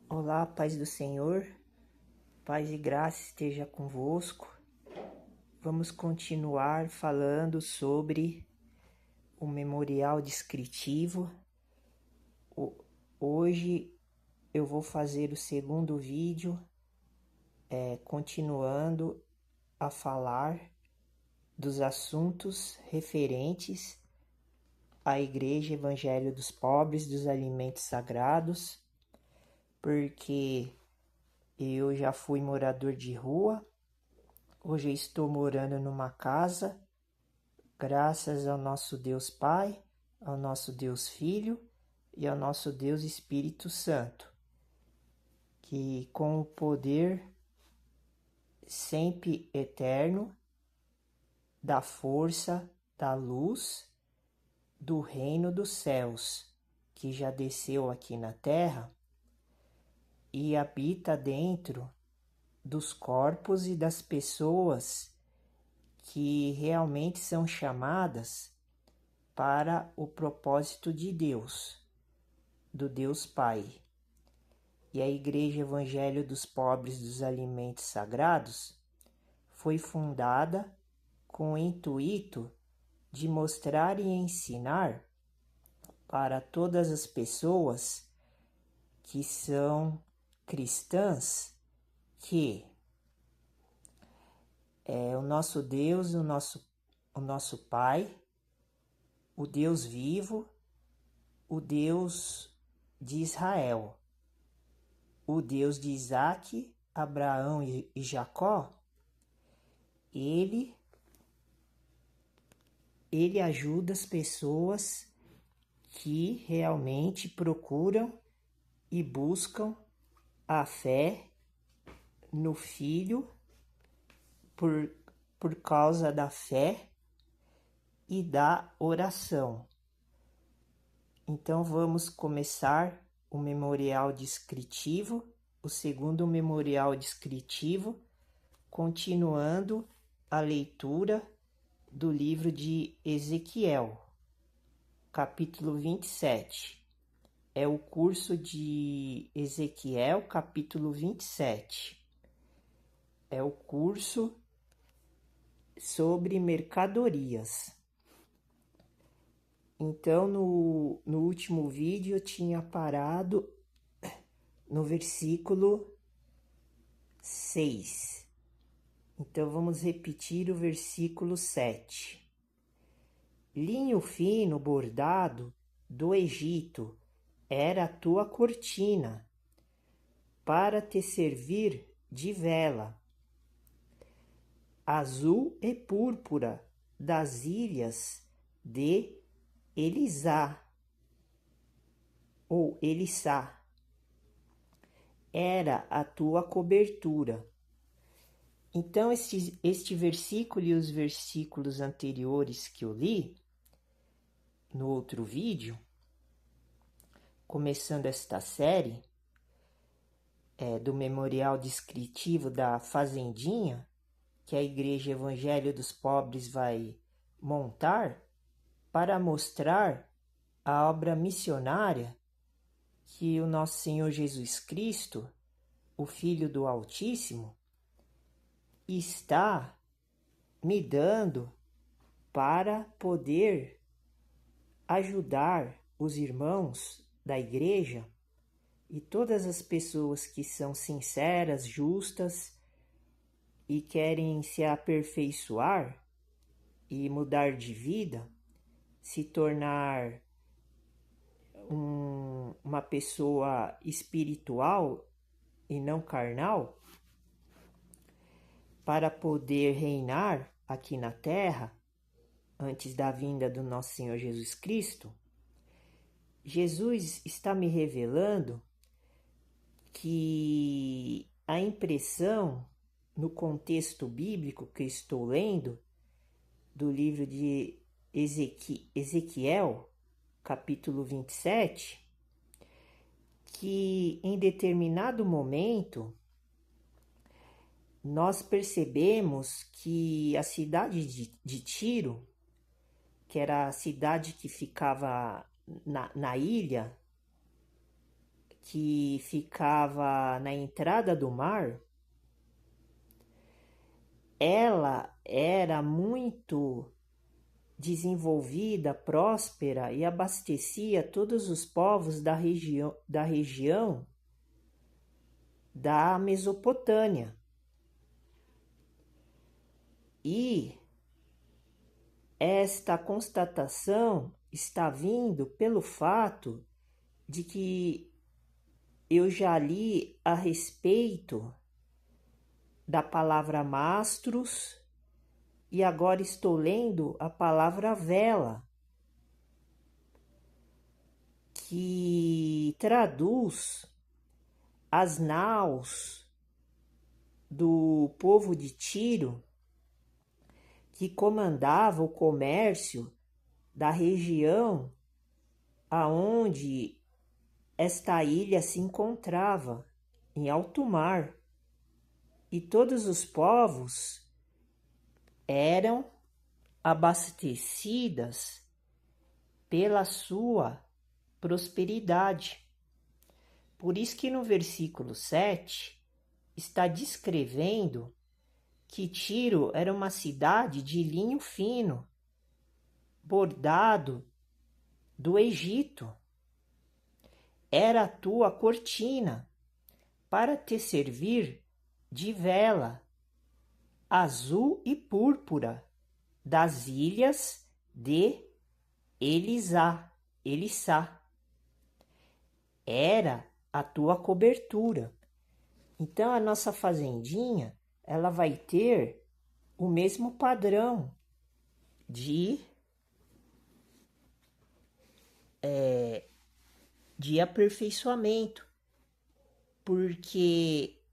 Olá, paz do Senhor, paz e graça esteja convosco. Vamos continuar falando sobre o memorial descritivo. Hoje eu vou fazer o segundo vídeo, continuando a falar dos assuntos referentes à Igreja Evangelho dos Pobres dos Alimentos Sagrados, porque eu já fui morador de rua. Hoje eu estou morando numa casa, graças ao nosso Deus Pai, ao nosso Deus Filho e ao nosso Deus Espírito Santo, que com o poder sempre eterno da força, da luz, do reino dos céus, que já desceu aqui na terra e habita dentro dos corpos e das pessoas que realmente são chamadas para o propósito de Deus, do Deus Pai. E a Igreja Evangelho dos Pobres dos Alimentos Sagrados foi fundada com o intuito de mostrar e ensinar para todas as pessoas que são cristãs que o nosso Deus, o nosso Pai, o Deus vivo, o Deus de Israel, o Deus de Isaac, Abraão e Jacó, ele ajuda as pessoas que realmente procuram e buscam a fé no Filho por causa da fé e da oração. Então vamos começar o memorial descritivo, o segundo memorial descritivo, continuando a leitura do livro de Ezequiel, capítulo 27. É o curso de Ezequiel, capítulo 27. É o curso sobre mercadorias. Então, no último vídeo eu tinha parado no versículo 6. Então, vamos repetir o versículo 7. Linho fino bordado do Egito era a tua cortina, para te servir de vela. Azul e púrpura das ilhas de Elisá ou Elissá era a tua cobertura. Então este versículo e os versículos anteriores que eu li no outro vídeo, começando esta série do memorial descritivo da fazendinha que a Igreja Evangelho dos Pobres vai montar para mostrar a obra missionária que o nosso Senhor Jesus Cristo, o Filho do Altíssimo, está me dando para poder ajudar os irmãos da igreja e todas as pessoas que são sinceras, justas e querem se aperfeiçoar e mudar de vida, se tornar uma pessoa espiritual e não carnal, para poder reinar aqui na terra antes da vinda do nosso Senhor Jesus Cristo. Jesus está me revelando que a impressão no contexto bíblico que estou lendo do livro de Ezequiel, capítulo 27, que em determinado momento nós percebemos que a cidade de Tiro, que era a cidade que ficava na ilha, que ficava na entrada do mar, ela era muito desenvolvida, próspera e abastecia todos os povos da região da Mesopotâmia. E esta constatação está vindo pelo fato de que eu já li a respeito da palavra mastros e agora estou lendo a palavra vela, que traduz as naus do povo de Tiro, que comandava o comércio da região aonde esta ilha se encontrava, em alto mar. E todos os povos eram abastecidas pela sua prosperidade. Por isso que no versículo 7 está descrevendo que Tiro era uma cidade de linho fino, bordado do Egito. Era a tua cortina para te servir de vela, azul e púrpura, das ilhas de Elissá. Era a tua cobertura. Então a nossa fazendinha, ela vai ter o mesmo padrão de aperfeiçoamento, porque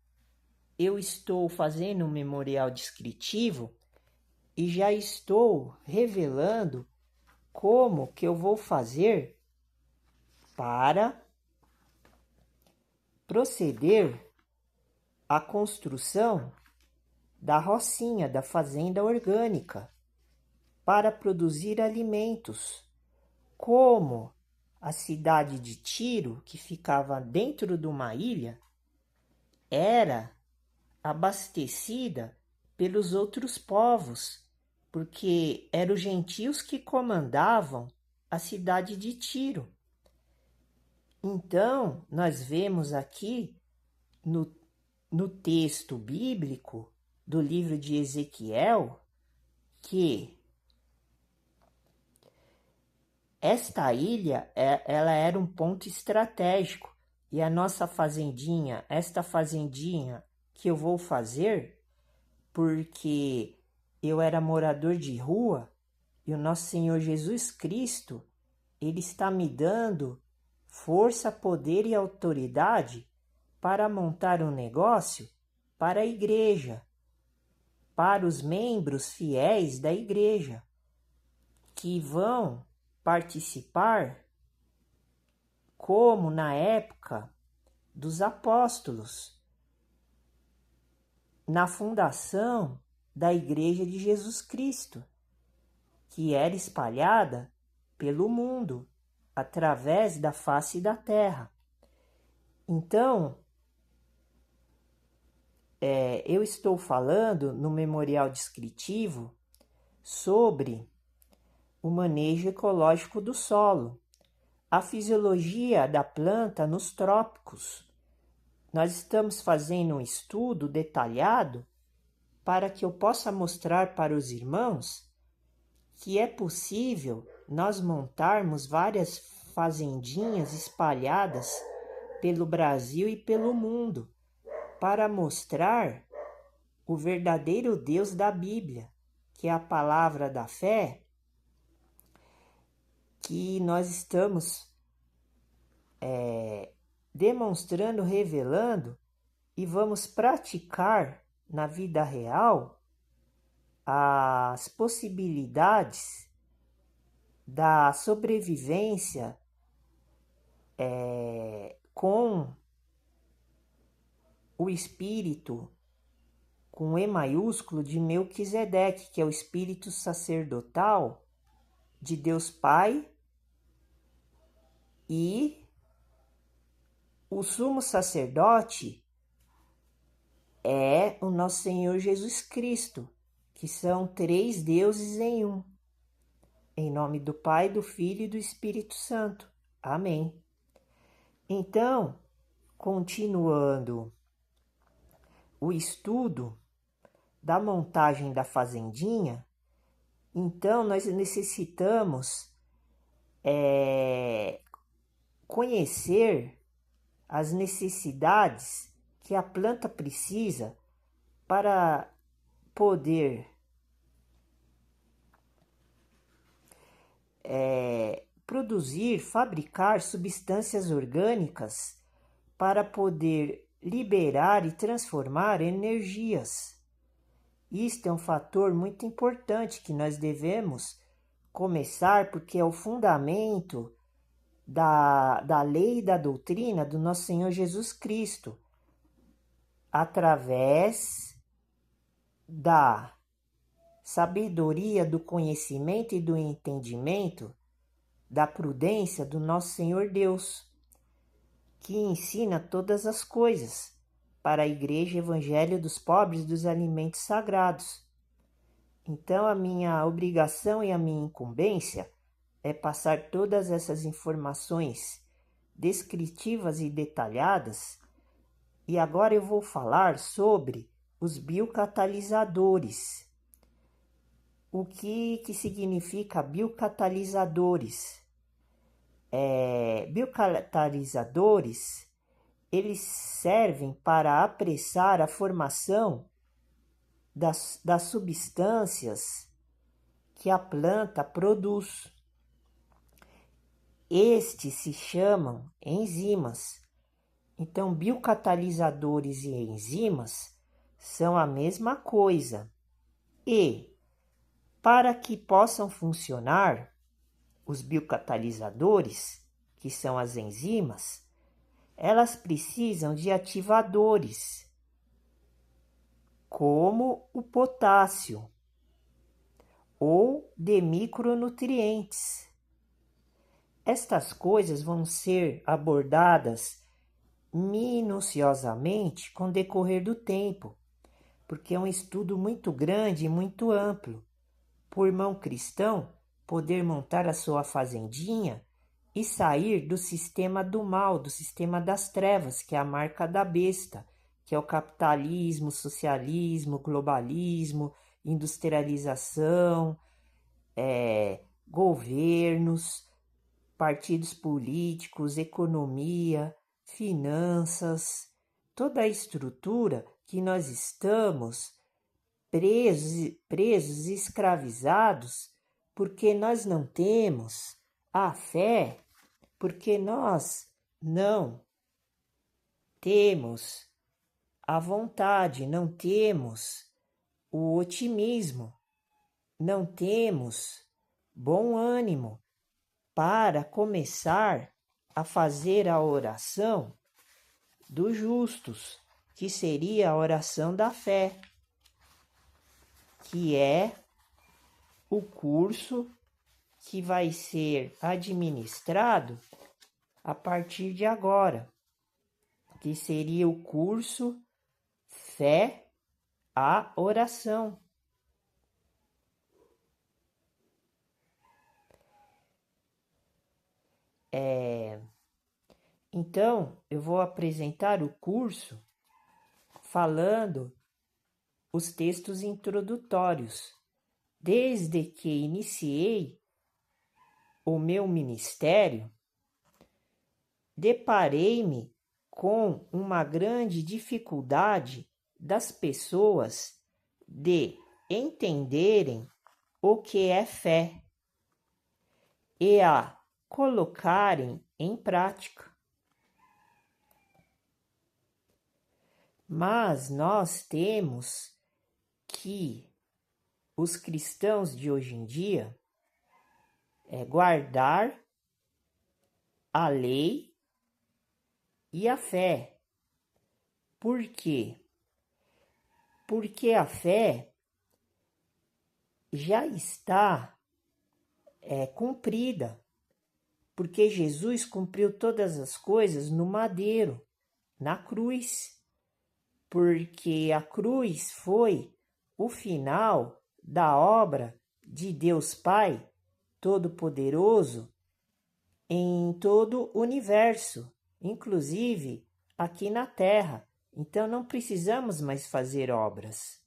eu estou fazendo um memorial descritivo e já estou revelando como que eu vou fazer para proceder à construção da rocinha, da fazenda orgânica, para produzir alimentos, como a cidade de Tiro, que ficava dentro de uma ilha, era abastecida pelos outros povos, porque eram os gentios que comandavam a cidade de Tiro. Então, nós vemos aqui no texto bíblico do livro de Ezequiel que esta ilha, ela era um ponto estratégico, e a nossa fazendinha, esta fazendinha que eu vou fazer, porque eu era morador de rua, e o nosso Senhor Jesus Cristo, Ele está me dando força, poder e autoridade para montar um negócio para a igreja, para os membros fiéis da igreja, que vão participar como na época dos apóstolos, na fundação da Igreja de Jesus Cristo, que era espalhada pelo mundo, através da face da terra. Então, eu estou falando no memorial descritivo sobre o manejo ecológico do solo, a fisiologia da planta nos trópicos. Nós estamos fazendo um estudo detalhado para que eu possa mostrar para os irmãos que é possível nós montarmos várias fazendinhas espalhadas pelo Brasil e pelo mundo para mostrar o verdadeiro Deus da Bíblia, que é a palavra da fé, que nós estamos demonstrando, revelando, e vamos praticar na vida real as possibilidades da sobrevivência com o espírito, com E maiúsculo, de Melquisedeque, que é o espírito sacerdotal de Deus Pai, e o sumo sacerdote é o nosso Senhor Jesus Cristo, que são 3 deuses em um. Em nome do Pai, do Filho e do Espírito Santo. Amém. Então, continuando o estudo da montagem da fazendinha, então nós necessitamos conhecer as necessidades que a planta precisa para poder produzir, fabricar substâncias orgânicas para poder liberar e transformar energias. Isto é um fator muito importante que nós devemos começar, porque é o fundamento da lei e da doutrina do nosso Senhor Jesus Cristo, através da sabedoria, do conhecimento e do entendimento, da prudência do nosso Senhor Deus, que ensina todas as coisas para a Igreja Evangelho dos Pobres dos Alimentos Sagrados. Então, a minha obrigação e a minha incumbência é passar todas essas informações descritivas e detalhadas. E agora eu vou falar sobre os biocatalisadores. O que significa biocatalisadores? Biocatalisadores, eles servem para apressar a formação das substâncias que a planta produz. Estes se chamam enzimas. Então, biocatalisadores e enzimas são a mesma coisa. E, para que possam funcionar, os biocatalisadores, que são as enzimas, elas precisam de ativadores, como o potássio, ou de micronutrientes. Estas coisas vão ser abordadas minuciosamente com o decorrer do tempo, porque é um estudo muito grande e muito amplo. Para o irmão cristão poder montar a sua fazendinha e sair do sistema do mal, do sistema das trevas, que é a marca da besta, que é o capitalismo, socialismo, globalismo, industrialização, governos, partidos políticos, economia, finanças, toda a estrutura que nós estamos presos, escravizados, porque nós não temos a fé, porque nós não temos a vontade, não temos o otimismo, não temos bom ânimo para começar a fazer a oração dos justos, que seria a oração da fé, que é o curso que vai ser administrado a partir de agora, que seria o curso Fé à Oração. Então, eu vou apresentar o curso falando os textos introdutórios. Desde que iniciei o meu ministério, deparei-me com uma grande dificuldade das pessoas de entenderem o que é fé e a colocarem em prática. Mas nós temos que os cristãos de hoje em dia guardar a lei e a fé. Por quê? Porque a fé já está cumprida. porque Jesus cumpriu todas as coisas no madeiro, na cruz, porque a cruz foi o final da obra de Deus Pai Todo-Poderoso em todo o universo, inclusive aqui na Terra. Então não precisamos mais fazer obras.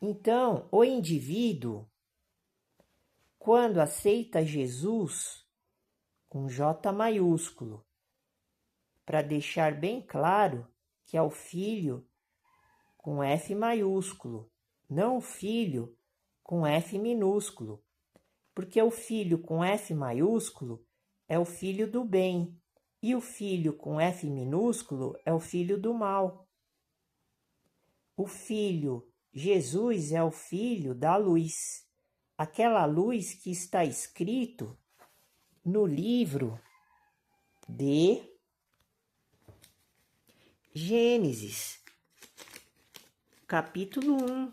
Então, o indivíduo, quando aceita Jesus, com J maiúsculo, para deixar bem claro que é o filho com F maiúsculo, não o filho com F minúsculo, porque o filho com F maiúsculo é o filho do bem e o filho com F minúsculo é o filho do mal. O filho Jesus é o filho da luz, aquela luz que está escrito no livro de Gênesis, capítulo 1,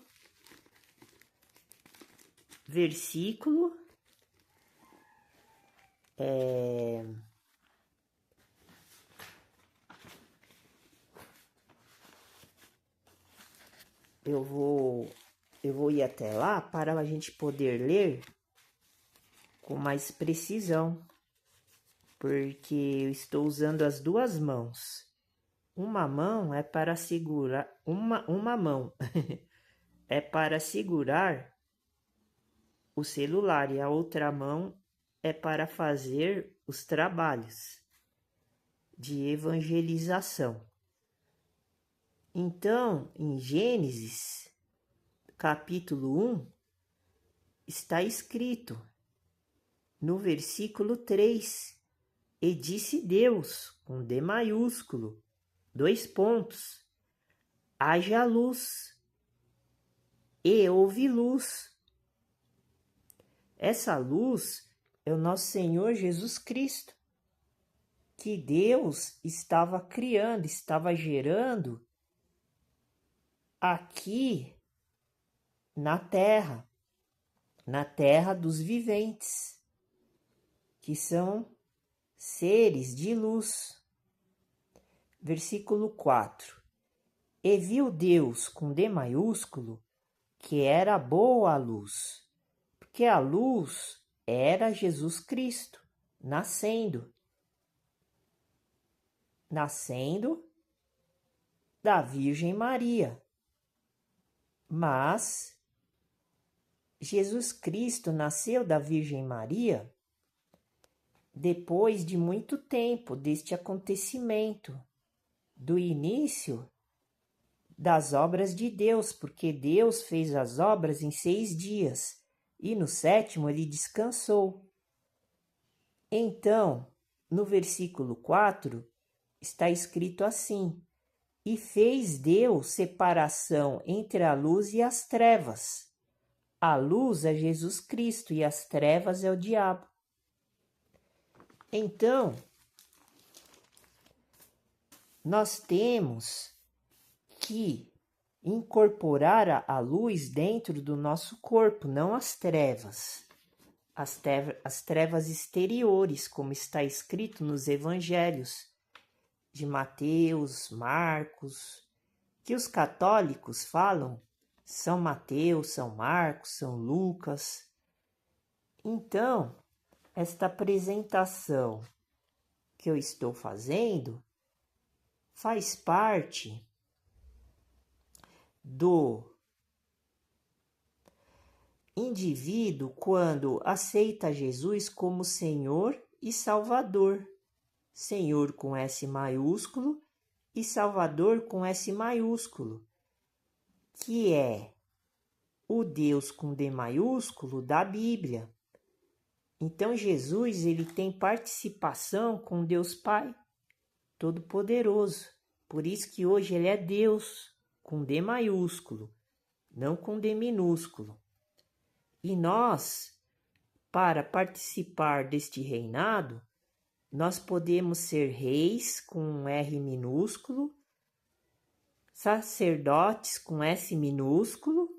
versículo eu vou ir até lá para a gente poder ler com mais precisão, porque eu estou usando as duas mãos. Uma mão é para segurar, uma mão é para segurar o celular e a outra mão é para fazer os trabalhos de evangelização. Então, em Gênesis, capítulo 1, está escrito no versículo 3: E disse Deus, com D maiúsculo, 2 pontos, haja luz, e houve luz. Essa luz é o nosso Senhor Jesus Cristo, que Deus estava criando, estava gerando aqui na terra dos viventes, que são seres de luz. Versículo 4. E viu Deus, com D maiúsculo, que era boa a luz, porque a luz era Jesus Cristo, nascendo da Virgem Maria. Mas Jesus Cristo nasceu da Virgem Maria depois de muito tempo deste acontecimento, do início das obras de Deus, porque Deus fez as obras em 6 dias e no 7º ele descansou. Então, no versículo 4, está escrito assim: E fez Deus separação entre a luz e as trevas. A luz é Jesus Cristo e as trevas é o diabo. Então, nós temos que incorporar a luz dentro do nosso corpo, não as trevas. As trevas exteriores, como está escrito nos evangelhos de Mateus, Marcos, que os católicos falam São Mateus, São Marcos, São Lucas. Então, esta apresentação que eu estou fazendo faz parte do indivíduo quando aceita Jesus como Senhor e Salvador. Senhor com S maiúsculo e Salvador com S maiúsculo, que é o Deus com D maiúsculo da Bíblia. Então Jesus ele tem participação com Deus Pai Todo-Poderoso. Por isso que hoje ele é Deus com D maiúsculo, não com D minúsculo. E nós, para participar deste reinado, nós podemos ser reis com um R minúsculo, sacerdotes com S minúsculo,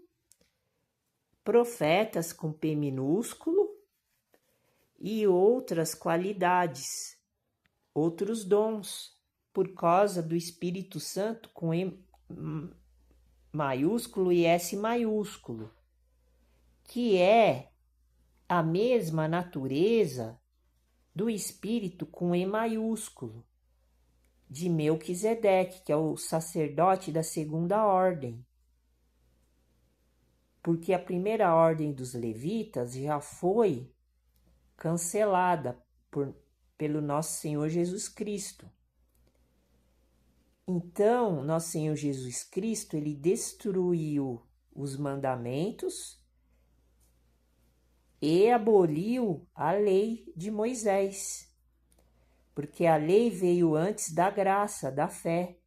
profetas com P minúsculo e outras qualidades, outros dons, por causa do Espírito Santo com E maiúsculo e S maiúsculo, que é a mesma natureza do Espírito com E maiúsculo, de Melquisedeque, que é o sacerdote da segunda ordem. Porque a primeira ordem dos levitas já foi cancelada pelo nosso Senhor Jesus Cristo. Então, nosso Senhor Jesus Cristo, ele destruiu os mandamentos e aboliu a lei de Moisés. Porque a lei veio antes da graça, da fé.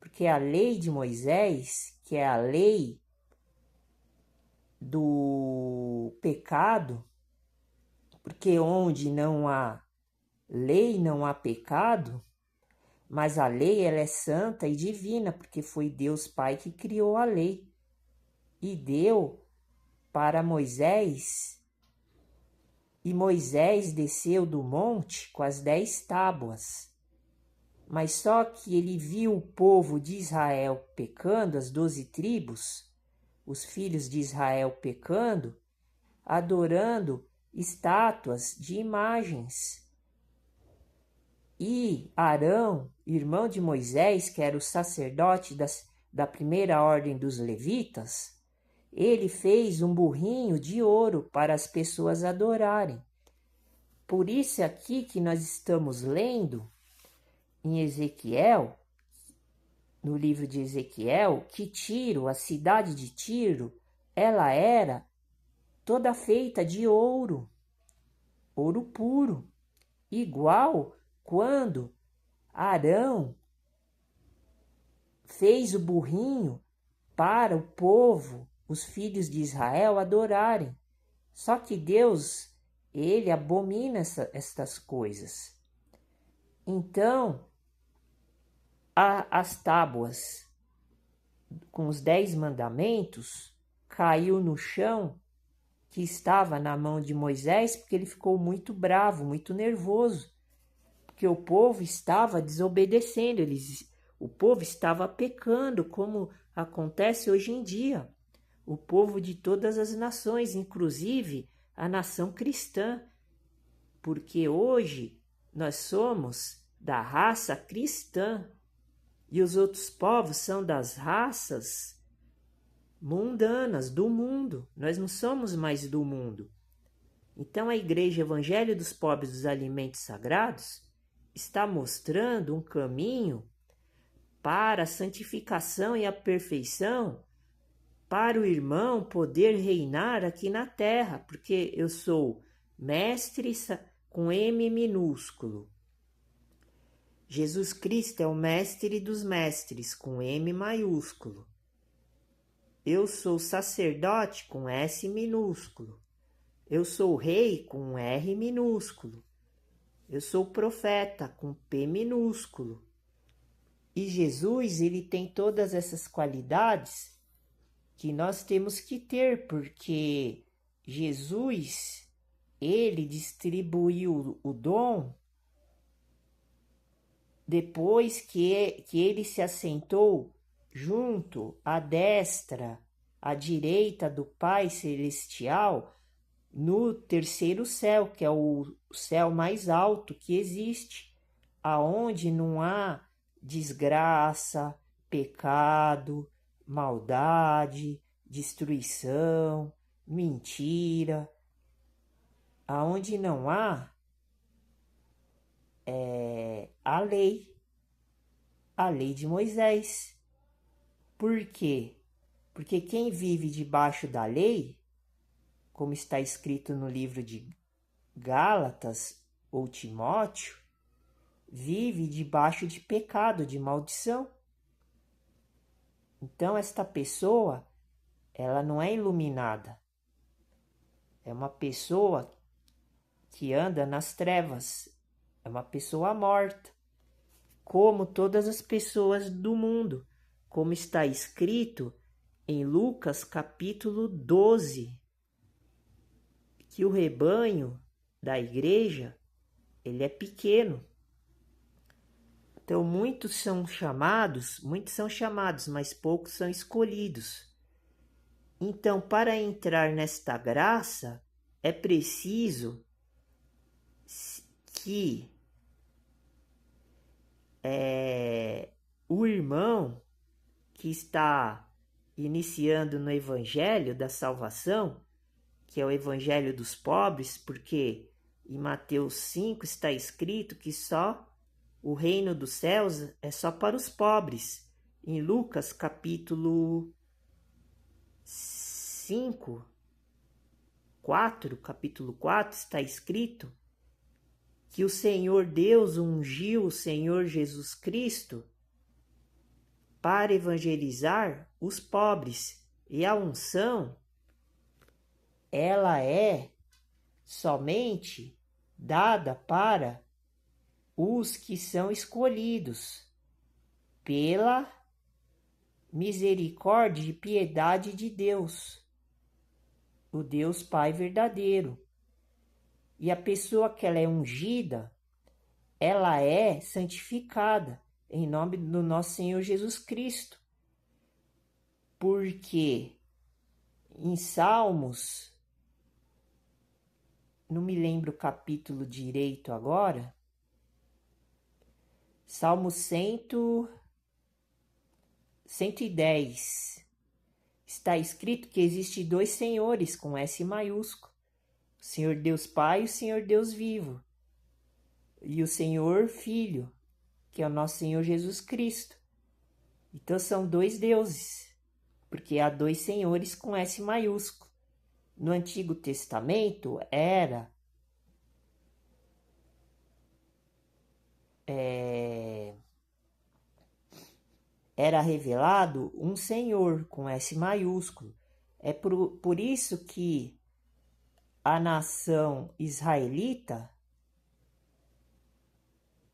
Porque a lei de Moisés, que é a lei do pecado, porque onde não há lei, não há pecado, mas a lei ela é santa e divina, porque foi Deus Pai que criou a lei e deu para Moisés, e Moisés desceu do monte com as 10 tábuas. Mas só que ele viu o povo de Israel pecando, as 12 tribos, os filhos de Israel pecando, adorando estátuas de imagens. E Arão, irmão de Moisés, que era o sacerdote da primeira ordem dos levitas, ele fez um burrinho de ouro para as pessoas adorarem. Por isso aqui que nós estamos lendo em Ezequiel, no livro de Ezequiel, que Tiro, a cidade de Tiro, ela era toda feita de ouro, ouro puro, igual quando Arão fez o burrinho para o povo, os filhos de Israel, adorarem. Só que Deus, ele abomina estas coisas. Então, as tábuas com os 10 mandamentos caiu no chão que estava na mão de Moisés, porque ele ficou muito bravo, muito nervoso, porque o povo estava desobedecendo, o povo estava pecando, como acontece hoje em dia. O povo de todas as nações, inclusive a nação cristã, porque hoje nós somos da raça cristã e os outros povos são das raças mundanas, do mundo. Nós não somos mais do mundo. Então a Igreja Evangelho dos Pobres dos Alimentos Sagrados está mostrando um caminho para a santificação e a perfeição, para o irmão poder reinar aqui na terra, porque eu sou mestre com M minúsculo. Jesus Cristo é o mestre dos mestres com M maiúsculo. Eu sou sacerdote com S minúsculo. Eu sou rei com R minúsculo. Eu sou profeta com P minúsculo. E Jesus, ele tem todas essas qualidades que nós temos que ter, porque Jesus, ele distribuiu o dom depois que ele se assentou junto à destra, à direita do Pai Celestial, no terceiro céu, que é o céu mais alto que existe, aonde não há desgraça, pecado, maldade, destruição, mentira, aonde não há a lei de Moisés. Por quê? Porque quem vive debaixo da lei, como está escrito no livro de Gálatas ou Timóteo, vive debaixo de pecado, de maldição. Então esta pessoa, ela não é iluminada. É uma pessoa que anda nas trevas. É uma pessoa morta. Como todas as pessoas do mundo. Como está escrito em Lucas capítulo 12. Que o rebanho da igreja, ele é pequeno. Então, muitos são chamados, mas poucos são escolhidos. Então, para entrar nesta graça, é preciso que o irmão que está iniciando no evangelho da salvação, que é o evangelho dos pobres, porque em Mateus 5 está escrito que só o reino dos céus é só para os pobres. Em Lucas capítulo 4 está escrito que o Senhor Deus ungiu o Senhor Jesus Cristo para evangelizar os pobres. E a unção, ela é somente dada para os que são escolhidos pela misericórdia e piedade de Deus, o Deus Pai verdadeiro. E a pessoa que ela é ungida, ela é santificada em nome do nosso Senhor Jesus Cristo. Porque em Salmos, não me lembro o capítulo direito agora, Salmo 110, está escrito que existe dois senhores com S maiúsculo, o Senhor Deus Pai e o Senhor Deus vivo, e o Senhor Filho, que é o nosso Senhor Jesus Cristo. Então são dois deuses, porque há dois senhores com S maiúsculo. No Antigo Testamento era revelado um Senhor com S maiúsculo. É por isso que a nação israelita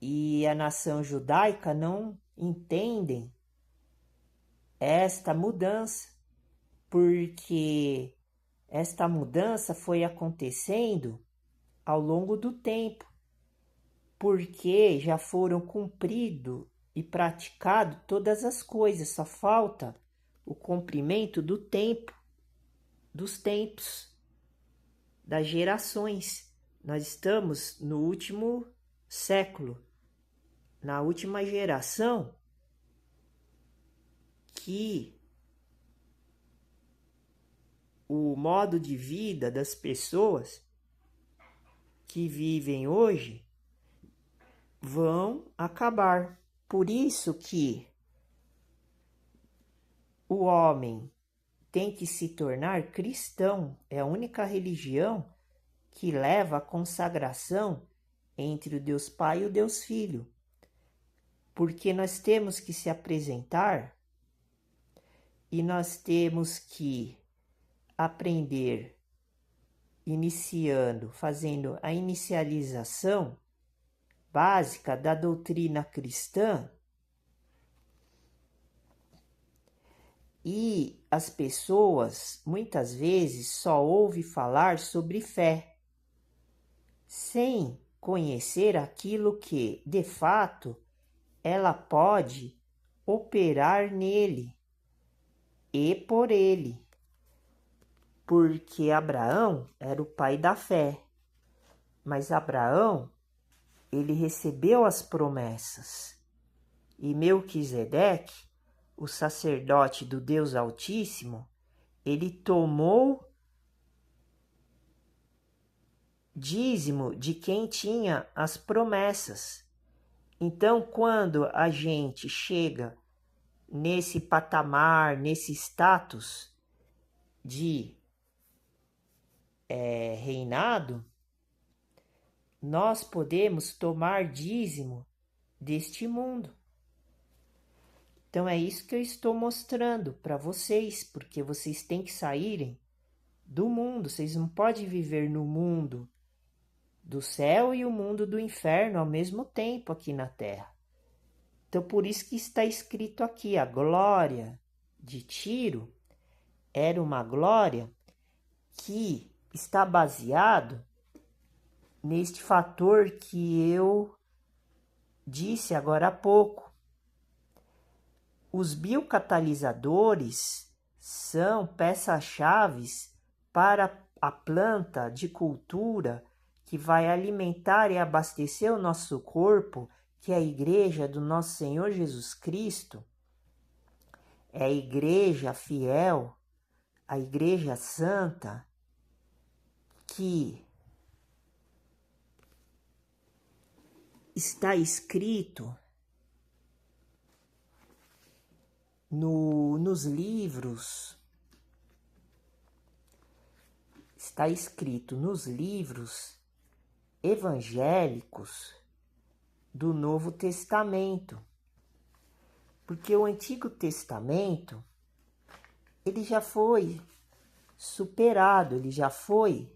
e a nação judaica não entendem esta mudança, porque esta mudança foi acontecendo ao longo do tempo, porque já foram cumprido e praticado todas as coisas, só falta o cumprimento do tempo, dos tempos, das gerações. Nós estamos no último século, na última geração que o modo de vida das pessoas que vivem hoje vão acabar. Por isso que o homem tem que se tornar cristão. É a única religião que leva à consagração entre o Deus Pai e o Deus Filho. Porque nós temos que se apresentar e nós temos que aprender fazendo a inicialização básica da doutrina cristã. E as pessoas muitas vezes só ouvem falar sobre fé, sem conhecer aquilo que, de fato, ela pode operar nele e por ele. Porque Abraão era o pai da fé, mas Abraão, ele recebeu as promessas. E Melquisedeque, o sacerdote do Deus Altíssimo, ele tomou dízimo de quem tinha as promessas. Então, quando a gente chega nesse patamar, nesse status de reinado, nós podemos tomar dízimo deste mundo. Então é isso que eu estou mostrando para vocês, porque vocês têm que saírem do mundo. Vocês não podem viver no mundo do céu e o mundo do inferno ao mesmo tempo aqui na terra. Então por isso que está escrito aqui, a glória de Tiro era uma glória que está baseado neste fator que eu disse agora há pouco. Os biocatalisadores são peças-chave para a planta de cultura que vai alimentar e abastecer o nosso corpo, que é a igreja do nosso Senhor Jesus Cristo. É a igreja fiel, a igreja santa, que está escrito nos livros, evangélicos do Novo Testamento. Porque o Antigo Testamento, ele já foi superado, ele já foi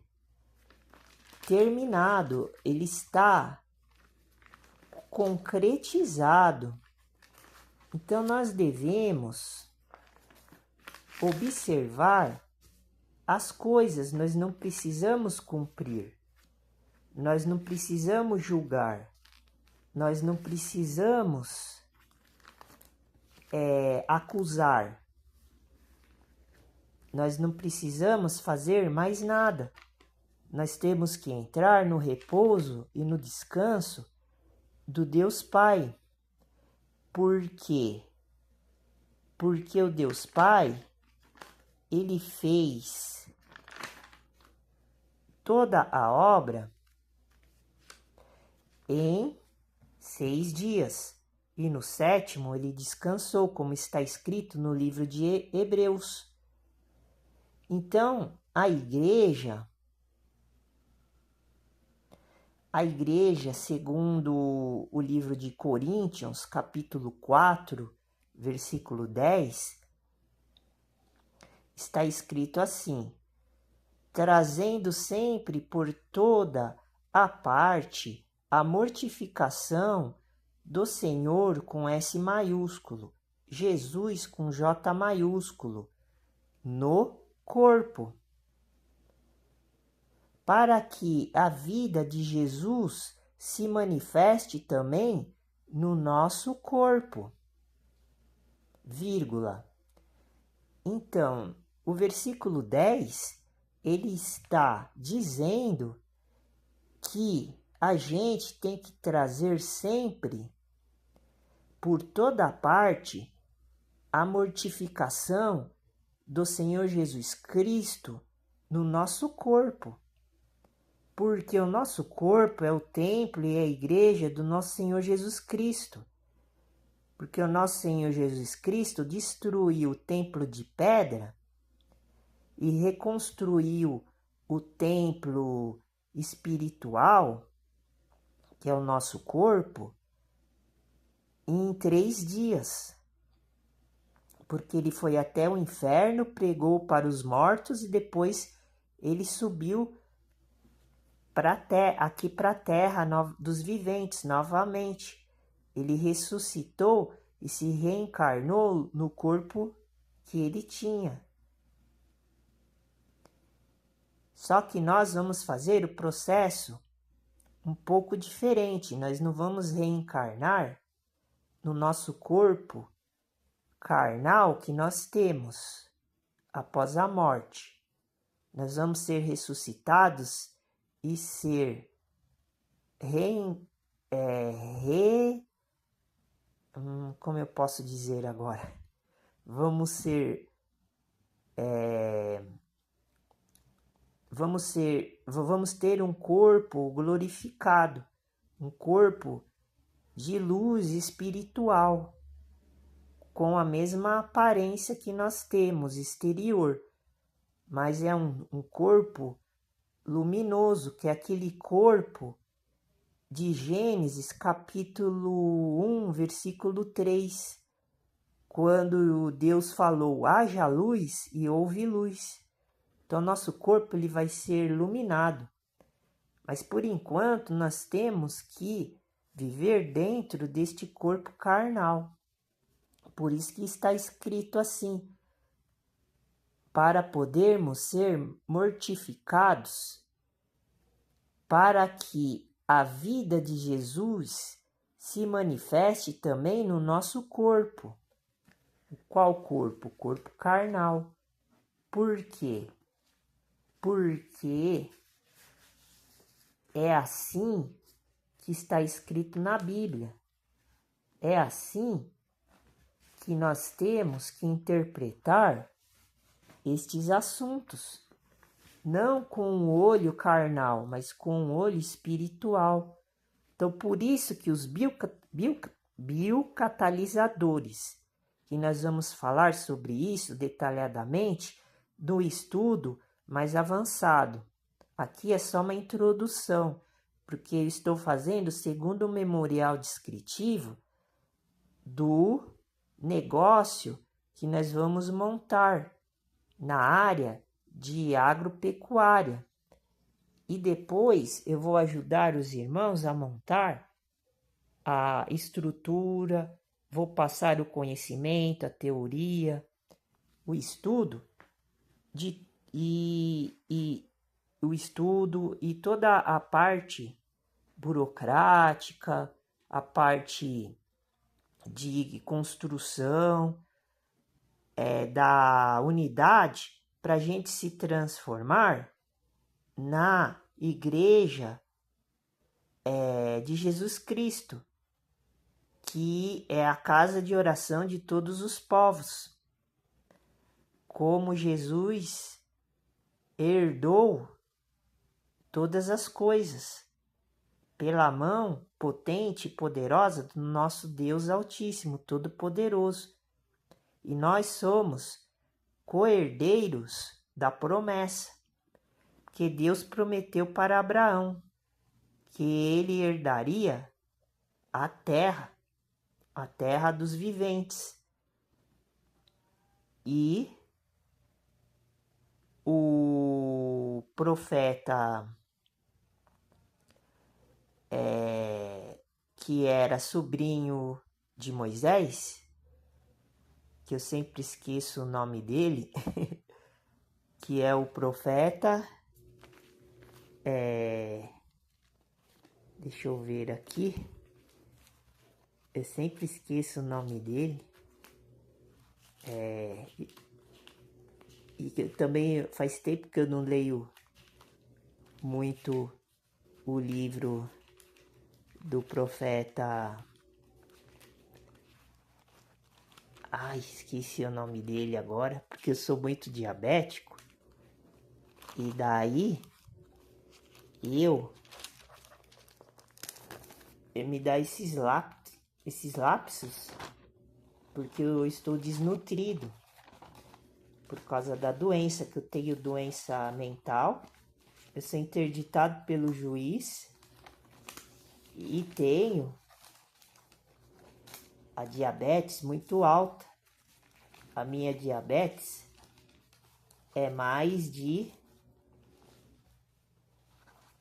terminado, ele está concretizado. Então nós devemos observar as coisas, nós não precisamos cumprir, nós não precisamos julgar, nós não precisamos acusar, nós não precisamos fazer mais nada. Nós temos que entrar no repouso e no descanso do Deus Pai. Por quê? Porque o Deus Pai, ele fez toda a obra em 6 dias. E no 7º ele descansou, como está escrito no livro de Hebreus. Então, a igreja, segundo o livro de Coríntios, capítulo 4, versículo 10, está escrito assim: trazendo sempre por toda a parte a mortificação do Senhor com S maiúsculo, Jesus com J maiúsculo, no corpo, para que a vida de Jesus se manifeste também no nosso corpo, vírgula. Então, o versículo 10, ele está dizendo que a gente tem que trazer sempre, por toda parte, a mortificação do Senhor Jesus Cristo no nosso corpo. Porque o nosso corpo é o templo e a igreja do nosso Senhor Jesus Cristo. Porque o nosso Senhor Jesus Cristo destruiu o templo de pedra e reconstruiu o templo espiritual, que é o nosso corpo, em 3 dias. Porque ele foi até o inferno, pregou para os mortos e depois ele subiu aqui para a terra dos viventes novamente. Ele ressuscitou e se reencarnou no corpo que ele tinha. Só que nós vamos fazer o processo um pouco diferente. Nós não vamos reencarnar no nosso corpo carnal que nós temos após a morte. Nós vamos ser ressuscitados e ser como eu posso dizer agora? Vamos ter um corpo glorificado, um corpo de luz espiritual, com a mesma aparência que nós temos exterior, mas é um corpo luminoso, que é aquele corpo de Gênesis capítulo 1, versículo 3, quando Deus falou: haja luz e houve luz. Então, nosso corpo ele vai ser iluminado. Mas, por enquanto, nós temos que viver dentro deste corpo carnal. Por isso que está escrito assim: para podermos ser mortificados para que a vida de Jesus se manifeste também no nosso corpo. Qual corpo? O corpo carnal. Por quê? Porque é assim que está escrito na Bíblia. É assim que nós temos que interpretar estes assuntos. Não com o olho carnal, mas com o olho espiritual. Então, por isso que os biocatalisadores, que nós vamos falar sobre isso detalhadamente no estudo mais avançado. Aqui é só uma introdução, porque eu estou fazendo segundo o memorial descritivo do negócio que nós vamos montar na área de agropecuária. E depois eu vou ajudar os irmãos a montar a estrutura, vou passar o conhecimento, a teoria, o estudo o estudo e toda a parte burocrática, a parte de construção da unidade para a gente se transformar na igreja de Jesus Cristo, que é a casa de oração de todos os povos. Como Jesus herdou todas as coisas pela mão potente e poderosa do nosso Deus Altíssimo, Todo-Poderoso. E nós somos co-herdeiros da promessa que Deus prometeu para Abraão, que ele herdaria a terra dos viventes. E o profeta que era sobrinho de Moisés, que eu sempre esqueço o nome dele, que é o profeta, deixa eu ver aqui, eu sempre esqueço o nome dele, e também faz tempo que eu não leio muito o livro do profeta. Esqueci o nome dele agora, porque eu sou muito diabético. E daí eu me dá esses lapsos, porque eu estou desnutrido por causa da doença, que eu tenho doença mental. Eu sou interditado pelo juiz e tenho a diabetes muito alta. A minha diabetes é mais de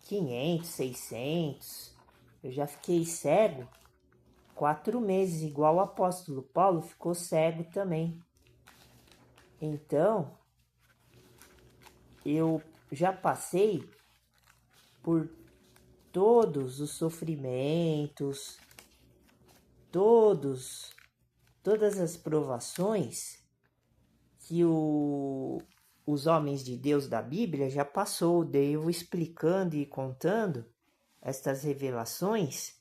500, 600. Eu já fiquei cego 4 meses, igual o apóstolo Paulo ficou cego também. Então, eu já passei por todos os sofrimentos, todas as provações que os homens de Deus da Bíblia já passou. Daí eu vou explicando e contando estas revelações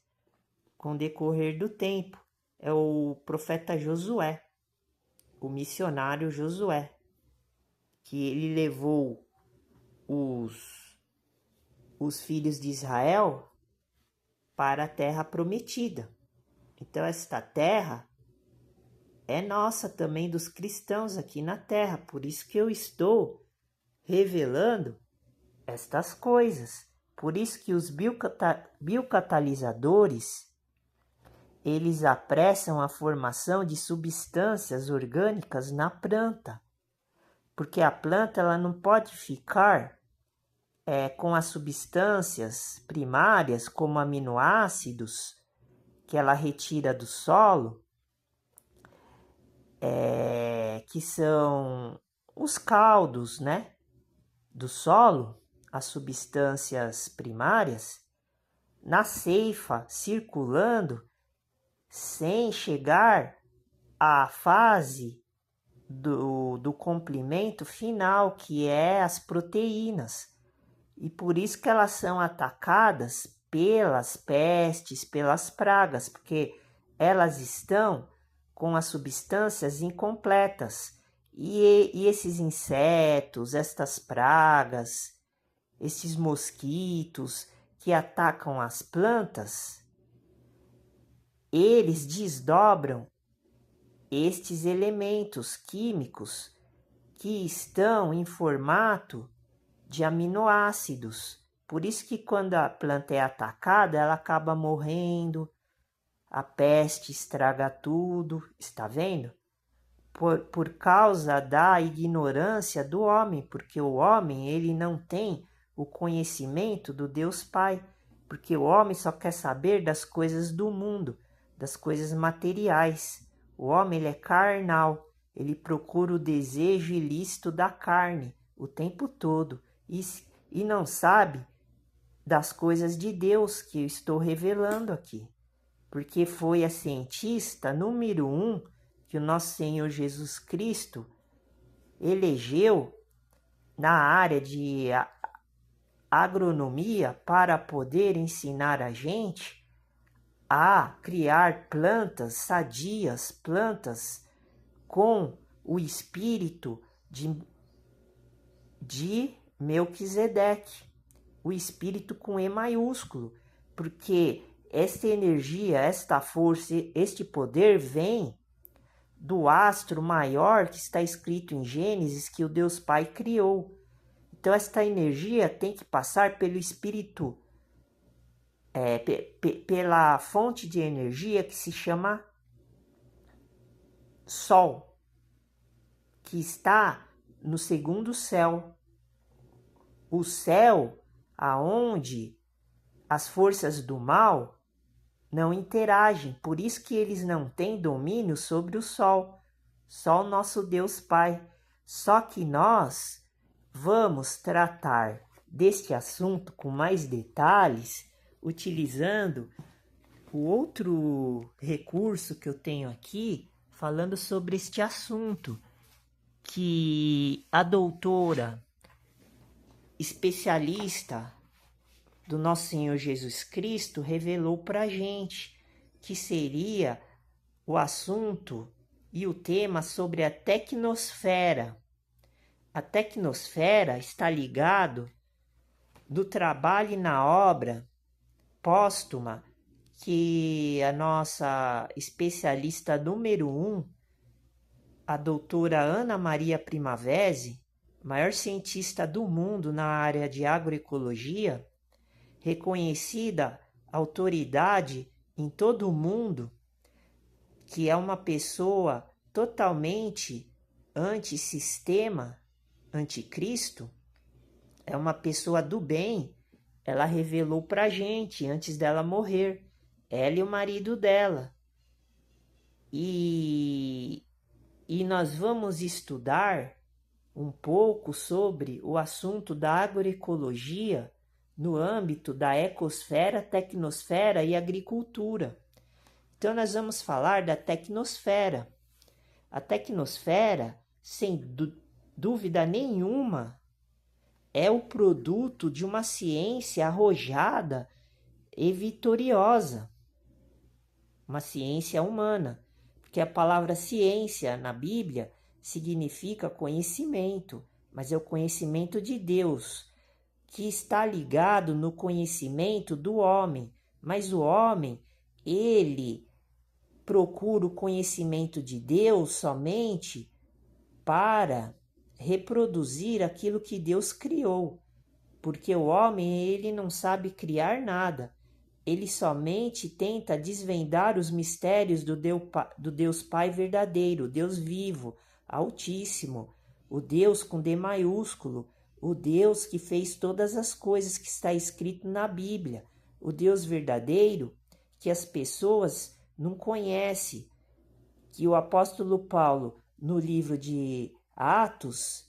com o decorrer do tempo. É o profeta Josué, o missionário Josué, que ele levou os filhos de Israel para a terra prometida. Então esta terra é nossa também, dos cristãos aqui na terra. Por isso que eu estou revelando estas coisas. Por isso que os biocatalisadores, eles apressam a formação de substâncias orgânicas na planta. Porque a planta ela não pode ficar com as substâncias primárias, como aminoácidos, que ela retira do solo, que são os caldos, né, do solo, as substâncias primárias, na ceifa circulando, sem chegar à fase do complemento final, que é as proteínas. E por isso que elas são atacadas pelas pestes, pelas pragas, porque elas estão com as substâncias incompletas. E esses insetos, estas pragas, esses mosquitos que atacam as plantas, eles desdobram estes elementos químicos que estão em formato de aminoácidos. Por isso que quando a planta é atacada, ela acaba morrendo, a peste estraga tudo, está vendo? Por causa da ignorância do homem, porque o homem ele não tem o conhecimento do Deus Pai, porque o homem só quer saber das coisas do mundo, das coisas materiais. O homem ele é carnal, ele procura o desejo ilícito da carne o tempo todo e não sabe das coisas de Deus que eu estou revelando aqui. Porque foi a cientista número 1 que o nosso Senhor Jesus Cristo elegeu na área de agronomia para poder ensinar a gente a criar plantas sadias, plantas com o espírito de Melquisedeque, o espírito com E maiúsculo, porque esta energia, esta força, este poder vem do astro maior que está escrito em Gênesis que o Deus Pai criou. Então esta energia tem que passar pelo espírito, pela fonte de energia que se chama Sol, que está no segundo céu. O céu aonde as forças do mal não interagem, por isso que eles não têm domínio sobre o Sol, só o nosso Deus Pai. Só que nós vamos tratar deste assunto com mais detalhes, utilizando o outro recurso que eu tenho aqui, falando sobre este assunto, que a doutora especialista do nosso Senhor Jesus Cristo revelou para a gente, que seria o assunto e o tema sobre a tecnosfera. A tecnosfera está ligado do trabalho e na obra póstuma que a nossa especialista número 1, a doutora Ana Maria Primavesi, maior cientista do mundo na área de agroecologia, reconhecida autoridade em todo o mundo, que é uma pessoa totalmente antissistema, anticristo, é uma pessoa do bem. Ela revelou para a gente antes dela morrer, ela e o marido dela. E nós vamos estudar um pouco sobre o assunto da agroecologia no âmbito da ecosfera, tecnosfera e agricultura. Então nós vamos falar da tecnosfera. A tecnosfera, sem dúvida nenhuma, é o produto de uma ciência arrojada e vitoriosa. Uma ciência humana, porque a palavra ciência na Bíblia significa conhecimento, mas é o conhecimento de Deus, que está ligado no conhecimento do homem, mas o homem, ele procura o conhecimento de Deus somente para reproduzir aquilo que Deus criou, porque o homem ele não sabe criar nada, ele somente tenta desvendar os mistérios do Deus Pai verdadeiro, Deus vivo, Altíssimo, o Deus com D maiúsculo, o Deus que fez todas as coisas que está escrito na Bíblia, o Deus verdadeiro que as pessoas não conhecem, que o apóstolo Paulo, no livro de Atos,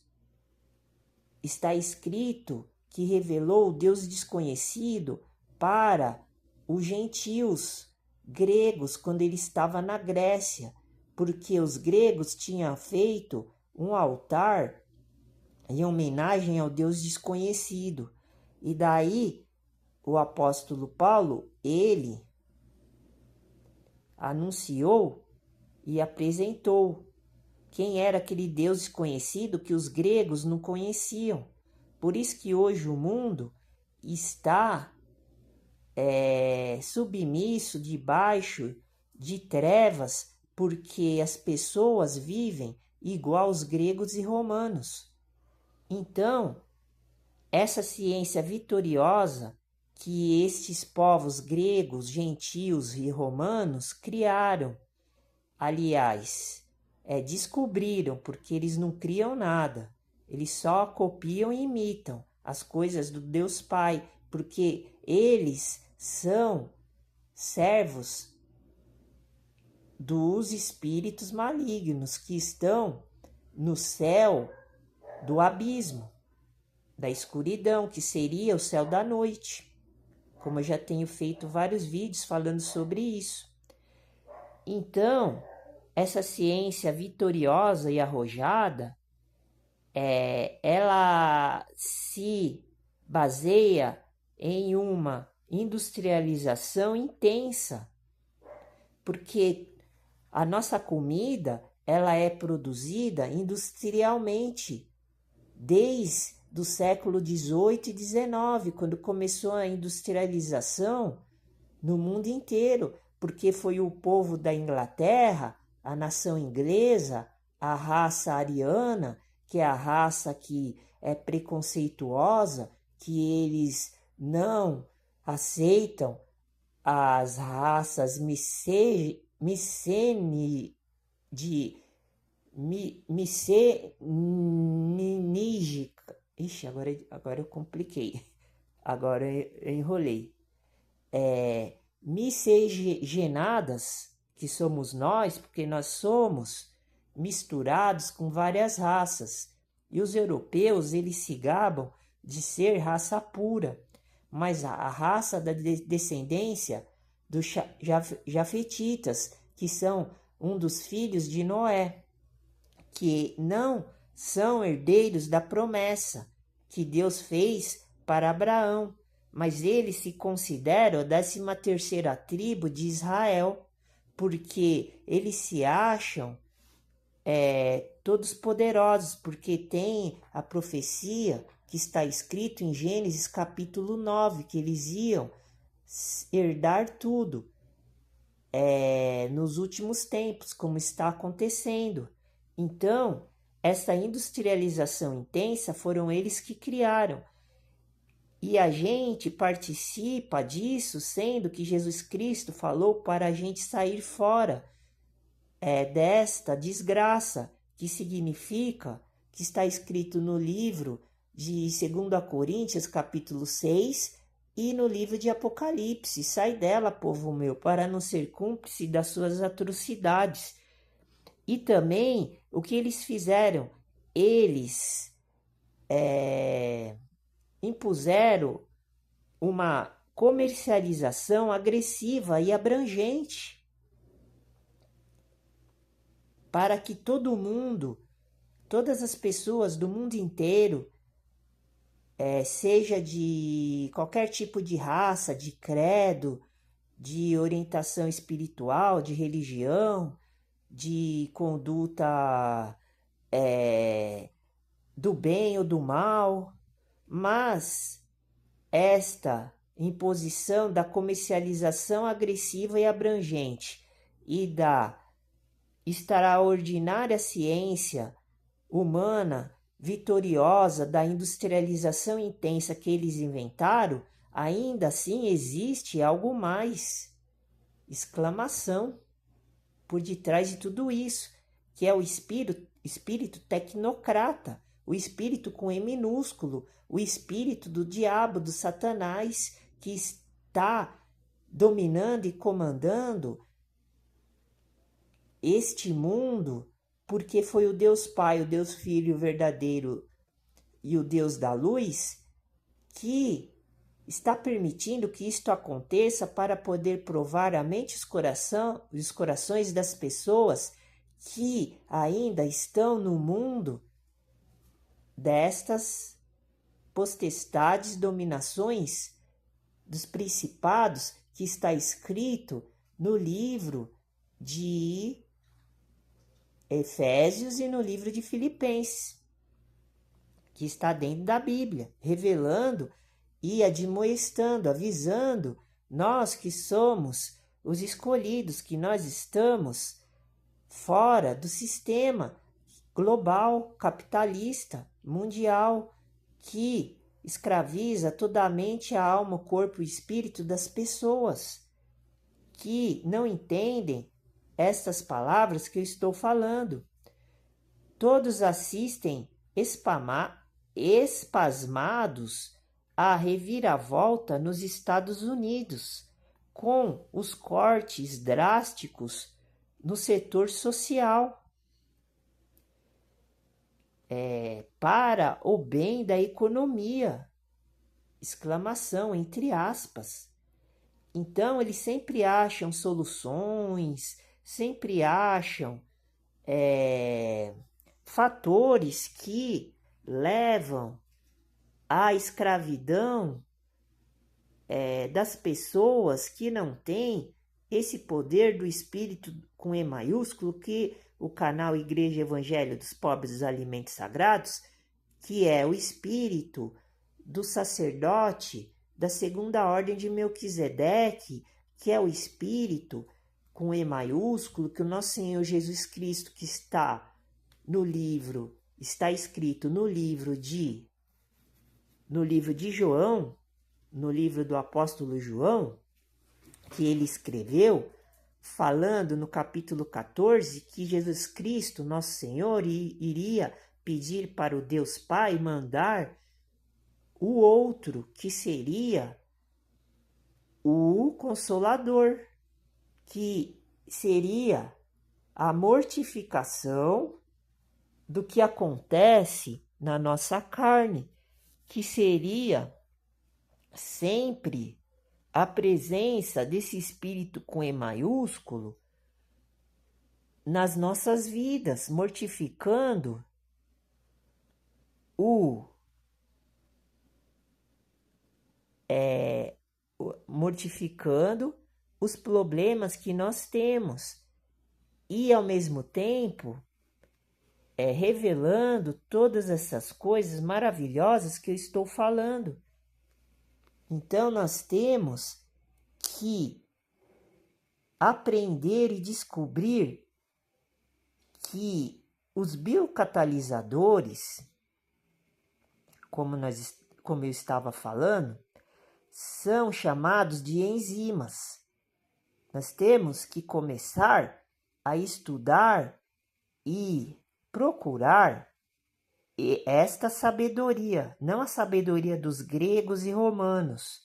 está escrito que revelou o Deus desconhecido para os gentios gregos quando ele estava na Grécia, porque os gregos tinham feito um altar em homenagem ao Deus desconhecido. E daí o apóstolo Paulo, ele anunciou e apresentou quem era aquele Deus desconhecido que os gregos não conheciam. Por isso que hoje o mundo está submisso, debaixo de trevas, porque as pessoas vivem igual os gregos e romanos. Então, essa ciência vitoriosa que estes povos gregos, gentios e romanos criaram, aliás, descobriram, porque eles não criam nada, eles só copiam e imitam as coisas do Deus Pai, porque eles são servos dos espíritos malignos que estão no céu do abismo, da escuridão, que seria o céu da noite, como eu já tenho feito vários vídeos falando sobre isso. Então, essa ciência vitoriosa e arrojada, ela se baseia em uma industrialização intensa, porque a nossa comida ela é produzida industrialmente desde o século XVIII e XIX, quando começou a industrialização no mundo inteiro, porque foi o povo da Inglaterra, a nação inglesa, a raça ariana, que é a raça que é preconceituosa, que eles não aceitam as raças micenígica. Ixi, agora eu compliquei. Agora eu enrolei. Miscigenadas, que somos nós, porque nós somos misturados com várias raças. E os europeus, eles se gabam de ser raça pura, mas a raça da descendência dos jafetitas, que são um dos filhos de Noé, que não são herdeiros da promessa que Deus fez para Abraão, mas eles se consideram a 13ª tribo de Israel, porque eles se acham todos poderosos, porque tem a profecia que está escrito em Gênesis capítulo 9, que eles iam herdar tudo nos últimos tempos, como está acontecendo. Então, essa industrialização intensa foram eles que criaram. E a gente participa disso, sendo que Jesus Cristo falou para a gente sair fora desta desgraça, que significa, que está escrito no livro de 2 Coríntios, capítulo 6, e no livro de Apocalipse: sai dela, povo meu, para não ser cúmplice das suas atrocidades. E também, o que eles fizeram? Eles impuseram uma comercialização agressiva e abrangente para que todo mundo, todas as pessoas do mundo inteiro, seja de qualquer tipo de raça, de credo, de orientação espiritual, de religião, de conduta do bem ou do mal, mas esta imposição da comercialização agressiva e abrangente e da extraordinária ciência humana vitoriosa da industrialização intensa que eles inventaram, ainda assim existe algo mais. Exclamação. Por detrás de tudo isso, que é o espírito tecnocrata, o espírito com E minúsculo, o espírito do diabo, do Satanás, que está dominando e comandando este mundo, porque foi o Deus Pai, o Deus Filho verdadeiro e o Deus da luz que está permitindo que isto aconteça para poder provar a mente e os corações das pessoas que ainda estão no mundo destas potestades, dominações dos principados que está escrito no livro de Efésios e no livro de Filipenses, que está dentro da Bíblia, revelando e admoestando, avisando nós que somos os escolhidos, que nós estamos fora do sistema global, capitalista, mundial, que escraviza toda a mente, a alma, o corpo e o espírito das pessoas que não entendem estas palavras que eu estou falando. Todos assistem espasmados à reviravolta nos Estados Unidos, com os cortes drásticos no setor social, para o bem da economia, exclamação, entre aspas. Então, eles sempre acham soluções, sempre acham fatores que levam à escravidão das pessoas que não têm esse poder do Espírito com E maiúsculo, que o canal Igreja Evangelho dos Pobres dos Alimentos Sagrados, que é o Espírito do sacerdote da segunda ordem de Melquisedeque, que é o Espírito com E maiúsculo, que o nosso Senhor Jesus Cristo, que está escrito no livro de João, no livro do apóstolo João, que ele escreveu, falando no capítulo 14 que Jesus Cristo, nosso Senhor, iria pedir para o Deus Pai mandar o outro, que seria o Consolador, que seria a mortificação do que acontece na nossa carne, que seria sempre a presença desse Espírito com E maiúsculo nas nossas vidas, mortificando os problemas que nós temos e, ao mesmo tempo, revelando todas essas coisas maravilhosas que eu estou falando. Então, nós temos que aprender e descobrir que os biocatalisadores, como eu estava falando, são chamados de enzimas. Nós temos que começar a estudar e procurar esta sabedoria, não a sabedoria dos gregos e romanos.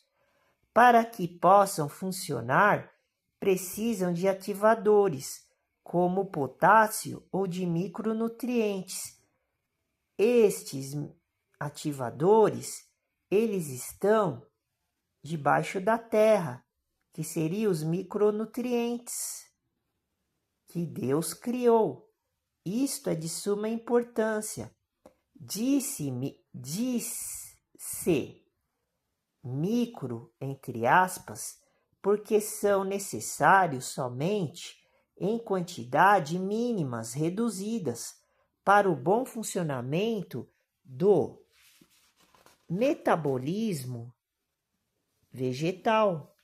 Para que possam funcionar, precisam de ativadores, como potássio ou de micronutrientes. Estes ativadores, eles estão debaixo da terra, que seriam os micronutrientes que Deus criou. Isto é de suma importância. Diz-se micro, entre aspas, porque são necessários somente em quantidade mínimas reduzidas para o bom funcionamento do metabolismo vegetal.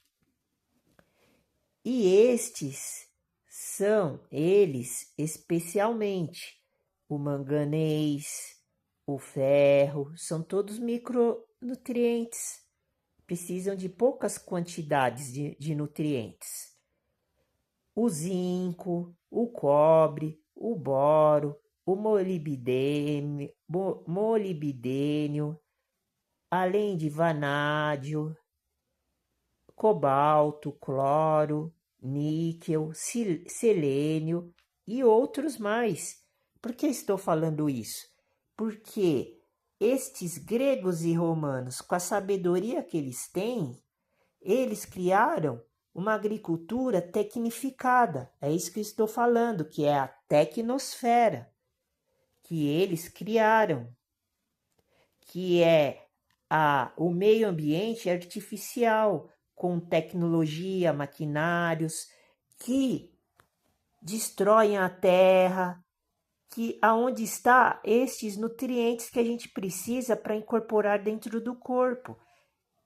E estes são eles especialmente o manganês, o ferro, são todos micronutrientes. Precisam de poucas quantidades de nutrientes. O zinco, o cobre, o boro, o molibdênio, além de vanádio, cobalto, cloro, níquel, selênio e outros mais. Por que estou falando isso? Porque estes gregos e romanos, com a sabedoria que eles têm, eles criaram uma agricultura tecnificada. É isso que eu estou falando, que é a tecnosfera, que eles criaram, que é o meio ambiente artificial, com tecnologia, maquinários, que destroem a terra, que aonde está estes nutrientes que a gente precisa para incorporar dentro do corpo.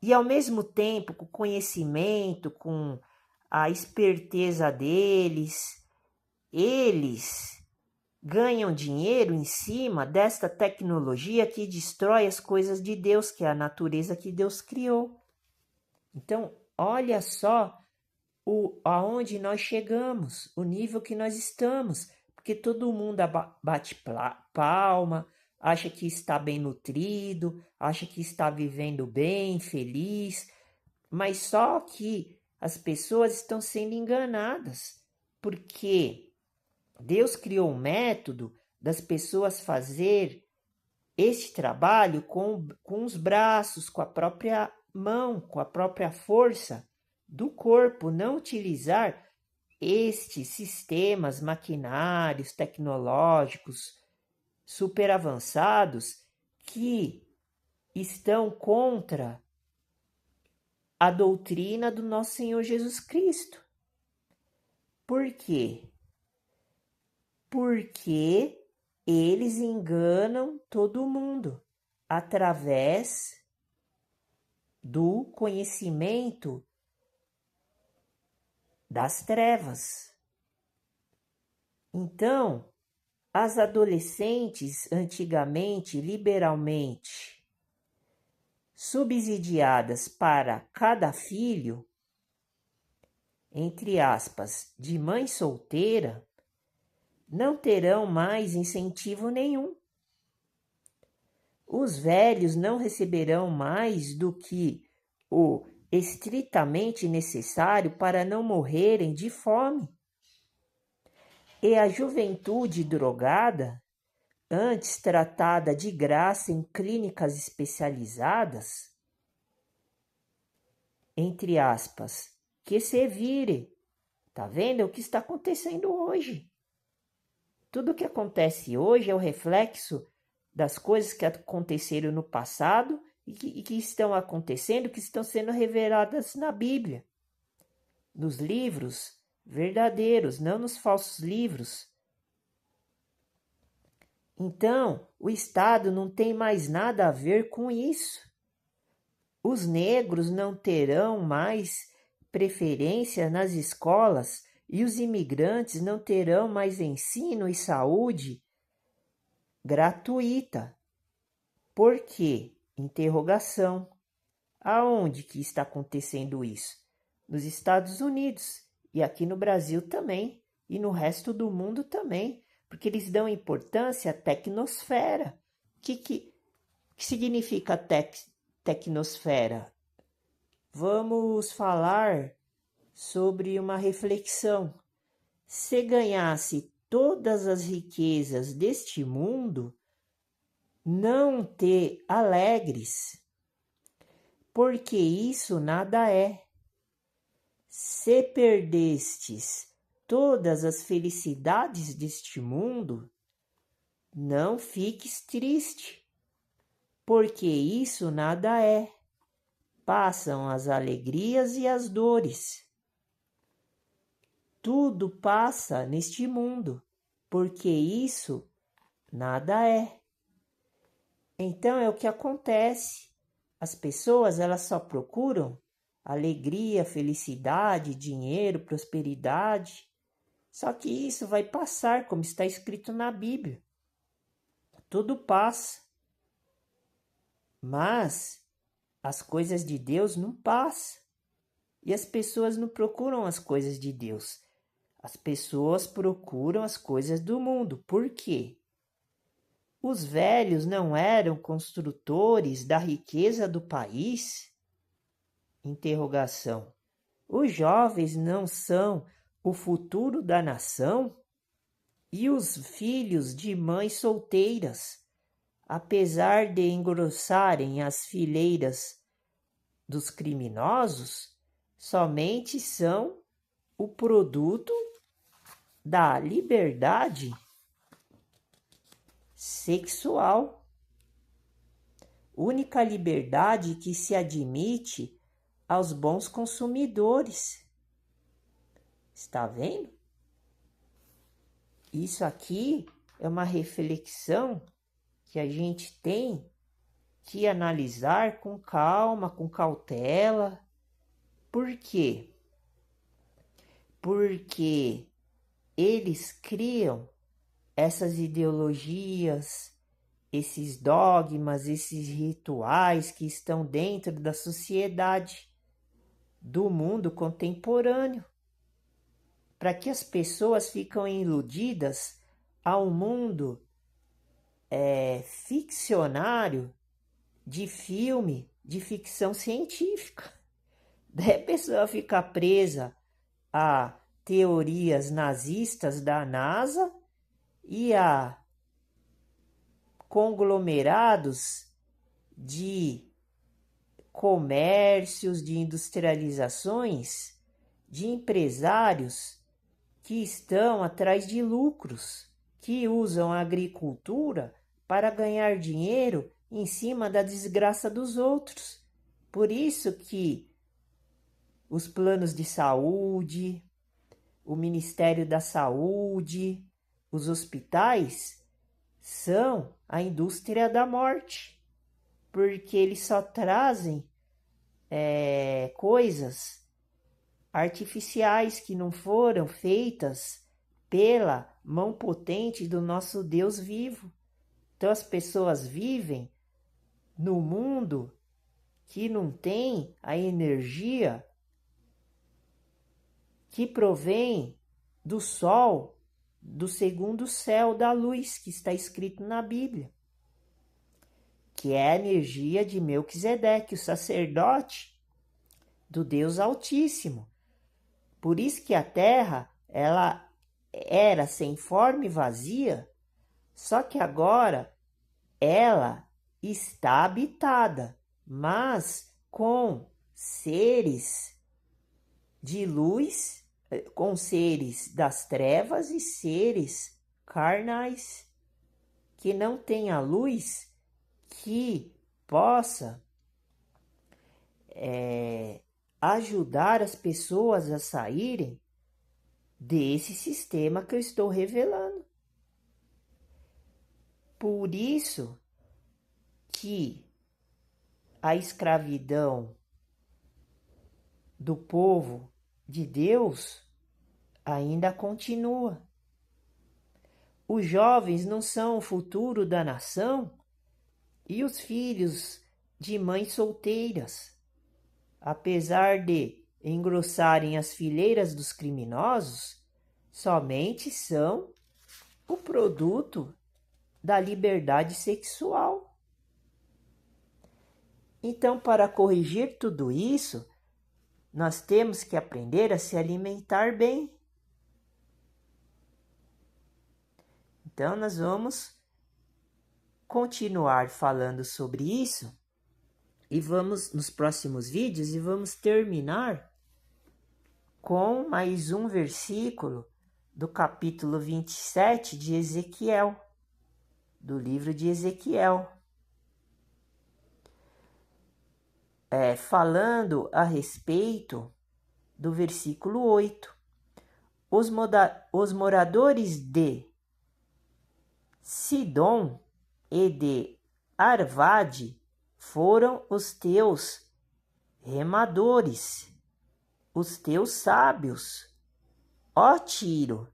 E ao mesmo tempo, com o conhecimento, com a esperteza deles, eles ganham dinheiro em cima desta tecnologia que destrói as coisas de Deus, que é a natureza que Deus criou. Então, olha só aonde nós chegamos, o nível que nós estamos, porque todo mundo bate palma, acha que está bem nutrido, acha que está vivendo bem, feliz, mas só que as pessoas estão sendo enganadas, porque Deus criou um método das pessoas fazer este trabalho com os braços, com a própria mão, com a própria força do corpo, não utilizar estes sistemas maquinários, tecnológicos, super avançados, que estão contra a doutrina do nosso Senhor Jesus Cristo. Por quê? Porque eles enganam todo mundo através do conhecimento das trevas. Então, as adolescentes antigamente, liberalmente subsidiadas para cada filho, entre aspas, de mãe solteira, não terão mais incentivo nenhum. Os velhos não receberão mais do que o estritamente necessário para não morrerem de fome. E a juventude drogada, antes tratada de graça em clínicas especializadas, entre aspas, que se vire. Tá vendo? É o que está acontecendo hoje. Tudo o que acontece hoje é o reflexo das coisas que aconteceram no passado e que estão acontecendo, que estão sendo reveladas na Bíblia, nos livros verdadeiros, não nos falsos livros. Então, o Estado não tem mais nada a ver com isso. Os negros não terão mais preferência nas escolas e os imigrantes não terão mais ensino e saúde gratuita. Por quê? Interrogação. Aonde que está acontecendo isso? Nos Estados Unidos e aqui no Brasil também e no resto do mundo também, porque eles dão importância à tecnosfera. O que significa tecnosfera? Vamos falar sobre uma reflexão. Se ganhasse todas as riquezas deste mundo, não te alegres, porque isso nada é. Se perdestes todas as felicidades deste mundo, não fiques triste, porque isso nada é. Passam as alegrias e as dores. Tudo passa neste mundo, porque isso nada é. Então é o que acontece. As pessoas, elas só procuram alegria, felicidade, dinheiro, prosperidade. Só que isso vai passar, como está escrito na Bíblia. Tudo passa. Mas as coisas de Deus não passam. E as pessoas não procuram as coisas de Deus. As pessoas procuram as coisas do mundo. Por quê? Os velhos não eram construtores da riqueza do país? Interrogação. Os jovens não são o futuro da nação? E os filhos de mães solteiras apesar de engrossarem as fileiras dos criminosos, somente são o produto da liberdade sexual. Única liberdade que se admite aos bons consumidores. Está vendo? Isso aqui é uma reflexão que a gente tem que analisar com calma, com cautela. Por quê? Porque eles criam essas ideologias, esses dogmas, esses rituais que estão dentro da sociedade, do mundo contemporâneo, para que as pessoas ficam iludidas ao mundo ficcionário de filme, de ficção científica. Daí a pessoa fica presa a teorias nazistas da NASA e a conglomerados de comércios, de industrializações, de empresários que estão atrás de lucros, que usam a agricultura para ganhar dinheiro em cima da desgraça dos outros. Por isso que os planos de saúde, o Ministério da Saúde, os hospitais são a indústria da morte, porque eles só trazem coisas artificiais que não foram feitas pela mão potente do nosso Deus vivo. Então as pessoas vivem no mundo que não tem a energia que provém do sol, do segundo céu da luz, que está escrito na Bíblia, que é a energia de Melquisedeque, o sacerdote do Deus Altíssimo. Por isso que a terra, ela era sem forma e vazia, só que agora ela está habitada, mas com seres de luz, com seres das trevas e seres carnais, que não tem a luz que possa ajudar as pessoas a saírem desse sistema que eu estou revelando. Por isso que a escravidão do povo de Deus ainda continua. Os jovens não são o futuro da nação e os filhos de mães solteiras, apesar de engrossarem as fileiras dos criminosos, somente são o produto da liberdade sexual. Então, para corrigir tudo isso, nós temos que aprender a se alimentar bem. Então, nós vamos continuar falando sobre isso e vamos nos próximos vídeos e vamos terminar com mais um versículo do capítulo 27 de Ezequiel, do livro de Ezequiel, falando a respeito do versículo 8. Os moradores de Sidom e de Arvade foram os teus remadores, os teus sábios, ó Tiro,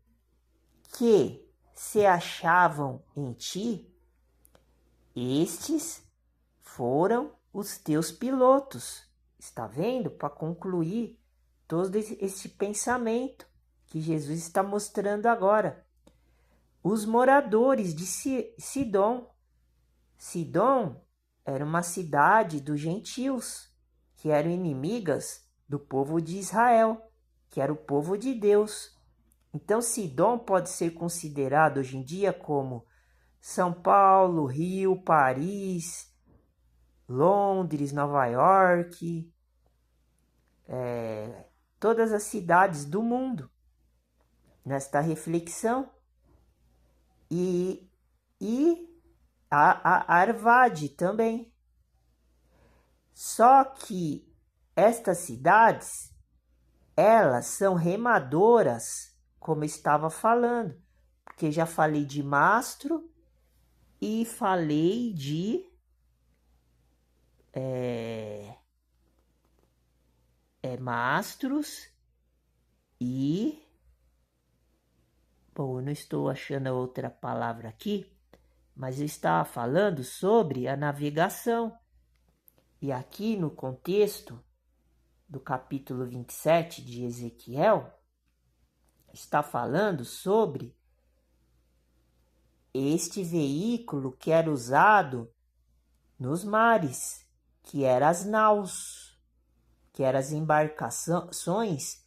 que se achavam em ti, estes foram os teus pilotos. Está vendo? Para concluir todo esse pensamento que Jesus está mostrando agora. Os moradores de Sidom. Sidom era uma cidade dos gentios, que eram inimigas do povo de Israel, que era o povo de Deus. Então, Sidom pode ser considerado hoje em dia como São Paulo, Rio, Paris, Londres, Nova York, todas as cidades do mundo nesta reflexão. E a Harvard também. Só que estas cidades, elas são remadoras, como eu estava falando, porque já falei de Mastro e falei de Mastros e... Bom, eu não estou achando outra palavra aqui, mas eu estava falando sobre a navegação. E aqui no contexto do capítulo 27 de Ezequiel, está falando sobre este veículo que era usado nos mares, que eram as naus, que eram as embarcações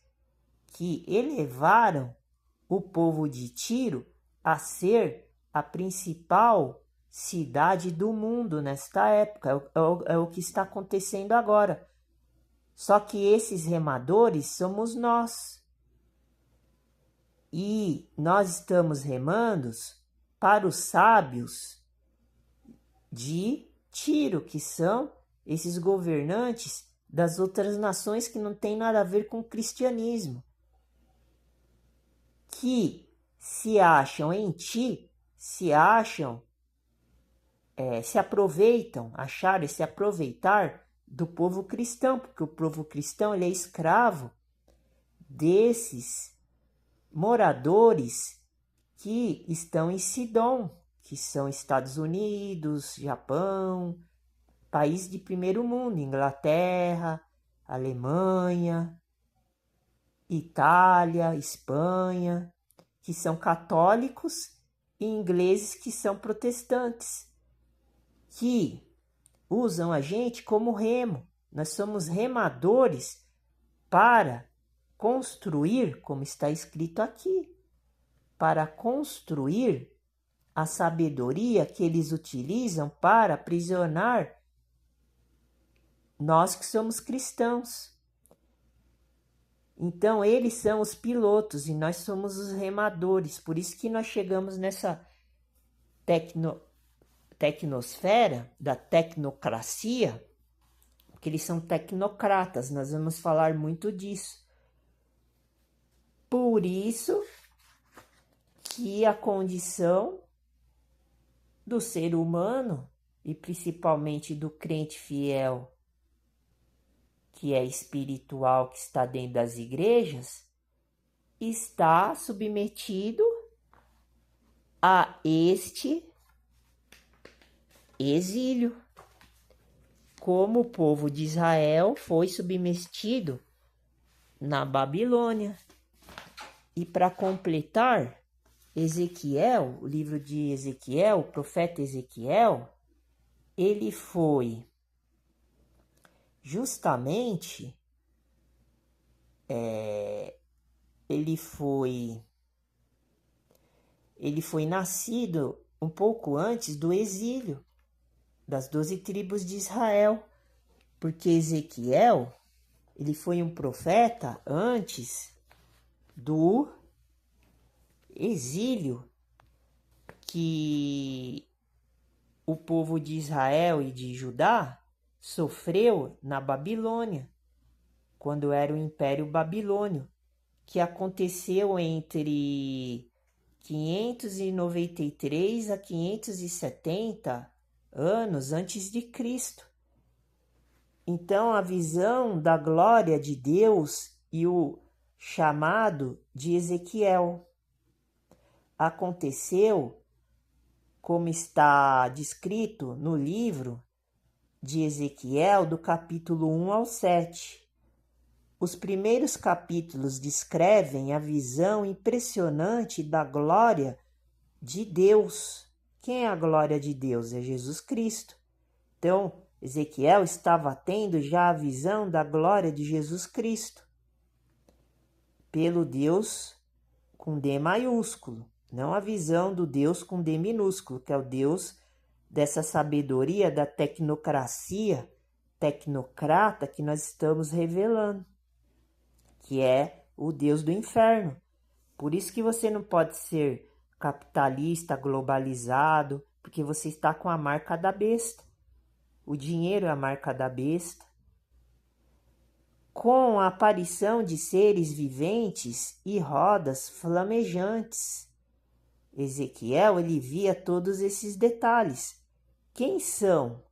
que elevaram o povo de Tiro a ser a principal cidade do mundo nesta época. É o que está acontecendo agora. Só que esses remadores somos nós. E nós estamos remando para os sábios de Tiro, que são esses governantes das outras nações que não tem nada a ver com o cristianismo, que se acham em ti, se aproveitam, achar e se aproveitar do povo cristão, porque o povo cristão ele é escravo desses moradores que estão em Sidom, que são Estados Unidos, Japão, país de primeiro mundo, Inglaterra, Alemanha, Itália, Espanha, que são católicos, e ingleses que são protestantes, que usam a gente como remo. Nós somos remadores para construir, como está escrito aqui, para construir a sabedoria que eles utilizam para aprisionar nós que somos cristãos. Então, eles são os pilotos e nós somos os remadores. Por isso que nós chegamos nessa tecnosfera da tecnocracia, porque eles são tecnocratas. Nós vamos falar muito disso. Por isso que a condição do ser humano, e principalmente do crente fiel, que é espiritual, que está dentro das igrejas, está submetido a este exílio, como o povo de Israel foi submetido na Babilônia. E para completar, Ezequiel, o livro de Ezequiel, o profeta Ezequiel, ele foi justamente ele foi nascido um pouco antes do exílio das 12 tribos de Israel, porque Ezequiel ele foi um profeta antes do exílio que o povo de Israel e de Judá sofreu na Babilônia, quando era o Império Babilônio, que aconteceu entre 593 a 570 anos antes de Cristo. Então, a visão da glória de Deus e o chamado de Ezequiel aconteceu, como está descrito no livro de Ezequiel, do capítulo 1 ao 7. Os primeiros capítulos descrevem a visão impressionante da glória de Deus. Quem é a glória de Deus? É Jesus Cristo. Então, Ezequiel estava tendo já a visão da glória de Jesus Cristo, pelo Deus com D maiúsculo. Não a visão do Deus com D minúsculo, que é o Deus dessa sabedoria, da tecnocracia, tecnocrata que nós estamos revelando, que é o Deus do inferno. Por isso que você não pode ser capitalista, globalizado, porque você está com a marca da besta. O dinheiro é a marca da besta. Com a aparição de seres viventes e rodas flamejantes. Ezequiel, ele via todos esses detalhes. Quem são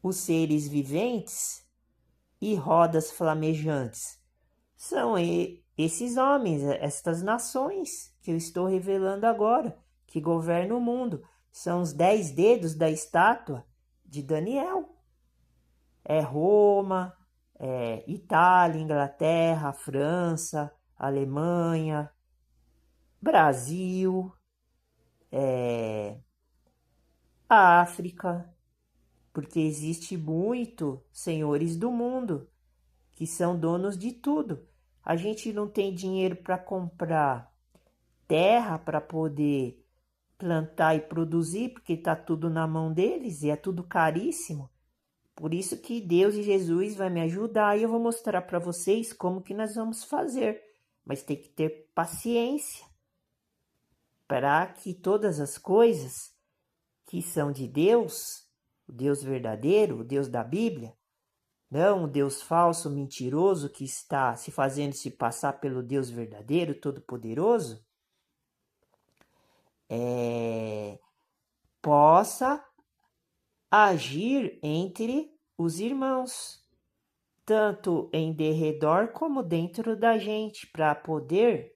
os seres viventes e rodas flamejantes? São esses homens, estas nações que eu estou revelando agora, que governam o mundo. São os 10 dedos da estátua de Daniel. É Roma, Itália, Inglaterra, França, Alemanha, Brasil, África, porque existe muito senhores do mundo que são donos de tudo. A gente não tem dinheiro para comprar terra para poder plantar e produzir, porque está tudo na mão deles e é tudo caríssimo. Por isso que Deus e Jesus vai me ajudar e eu vou mostrar para vocês como que nós vamos fazer. Mas tem que ter paciência para que todas as coisas que são de Deus, o Deus verdadeiro, o Deus da Bíblia, não o Deus falso, mentiroso, que está se fazendo se passar pelo Deus verdadeiro, todo-poderoso, possa agir entre os irmãos, tanto em derredor como dentro da gente, para poder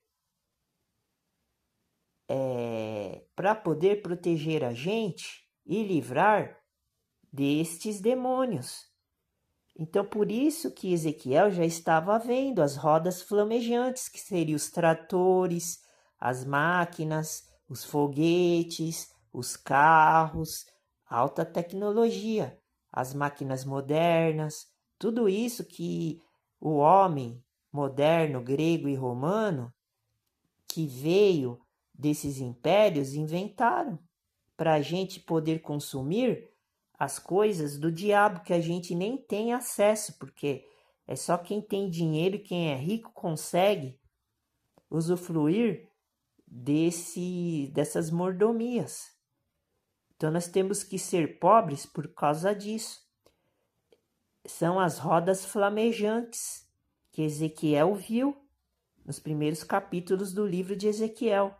proteger a gente e livrar destes demônios. Então, por isso que Ezequiel já estava vendo as rodas flamejantes, que seriam os tratores, as máquinas, os foguetes, os carros, alta tecnologia, as máquinas modernas, tudo isso que o homem moderno, grego e romano, que veio desses impérios, inventaram para a gente poder consumir as coisas do diabo que a gente nem tem acesso, porque é só quem tem dinheiro e quem é rico consegue usufruir dessas mordomias. Então nós temos que ser pobres por causa disso. São as rodas flamejantes que Ezequiel viu nos primeiros capítulos do livro de Ezequiel,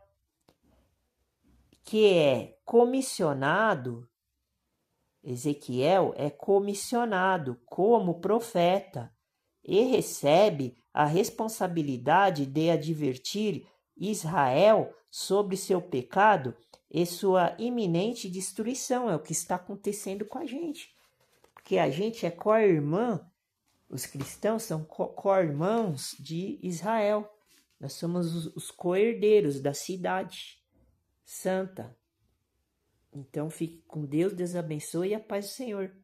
que é comissionado. Ezequiel é comissionado como profeta e recebe a responsabilidade de advertir Israel sobre seu pecado e sua iminente destruição. É o que está acontecendo com a gente. Porque a gente é co-irmã, os cristãos são co-irmãos de Israel. Nós somos os co-herdeiros da cidade santa. Então fique com Deus, Deus abençoe e a paz do Senhor.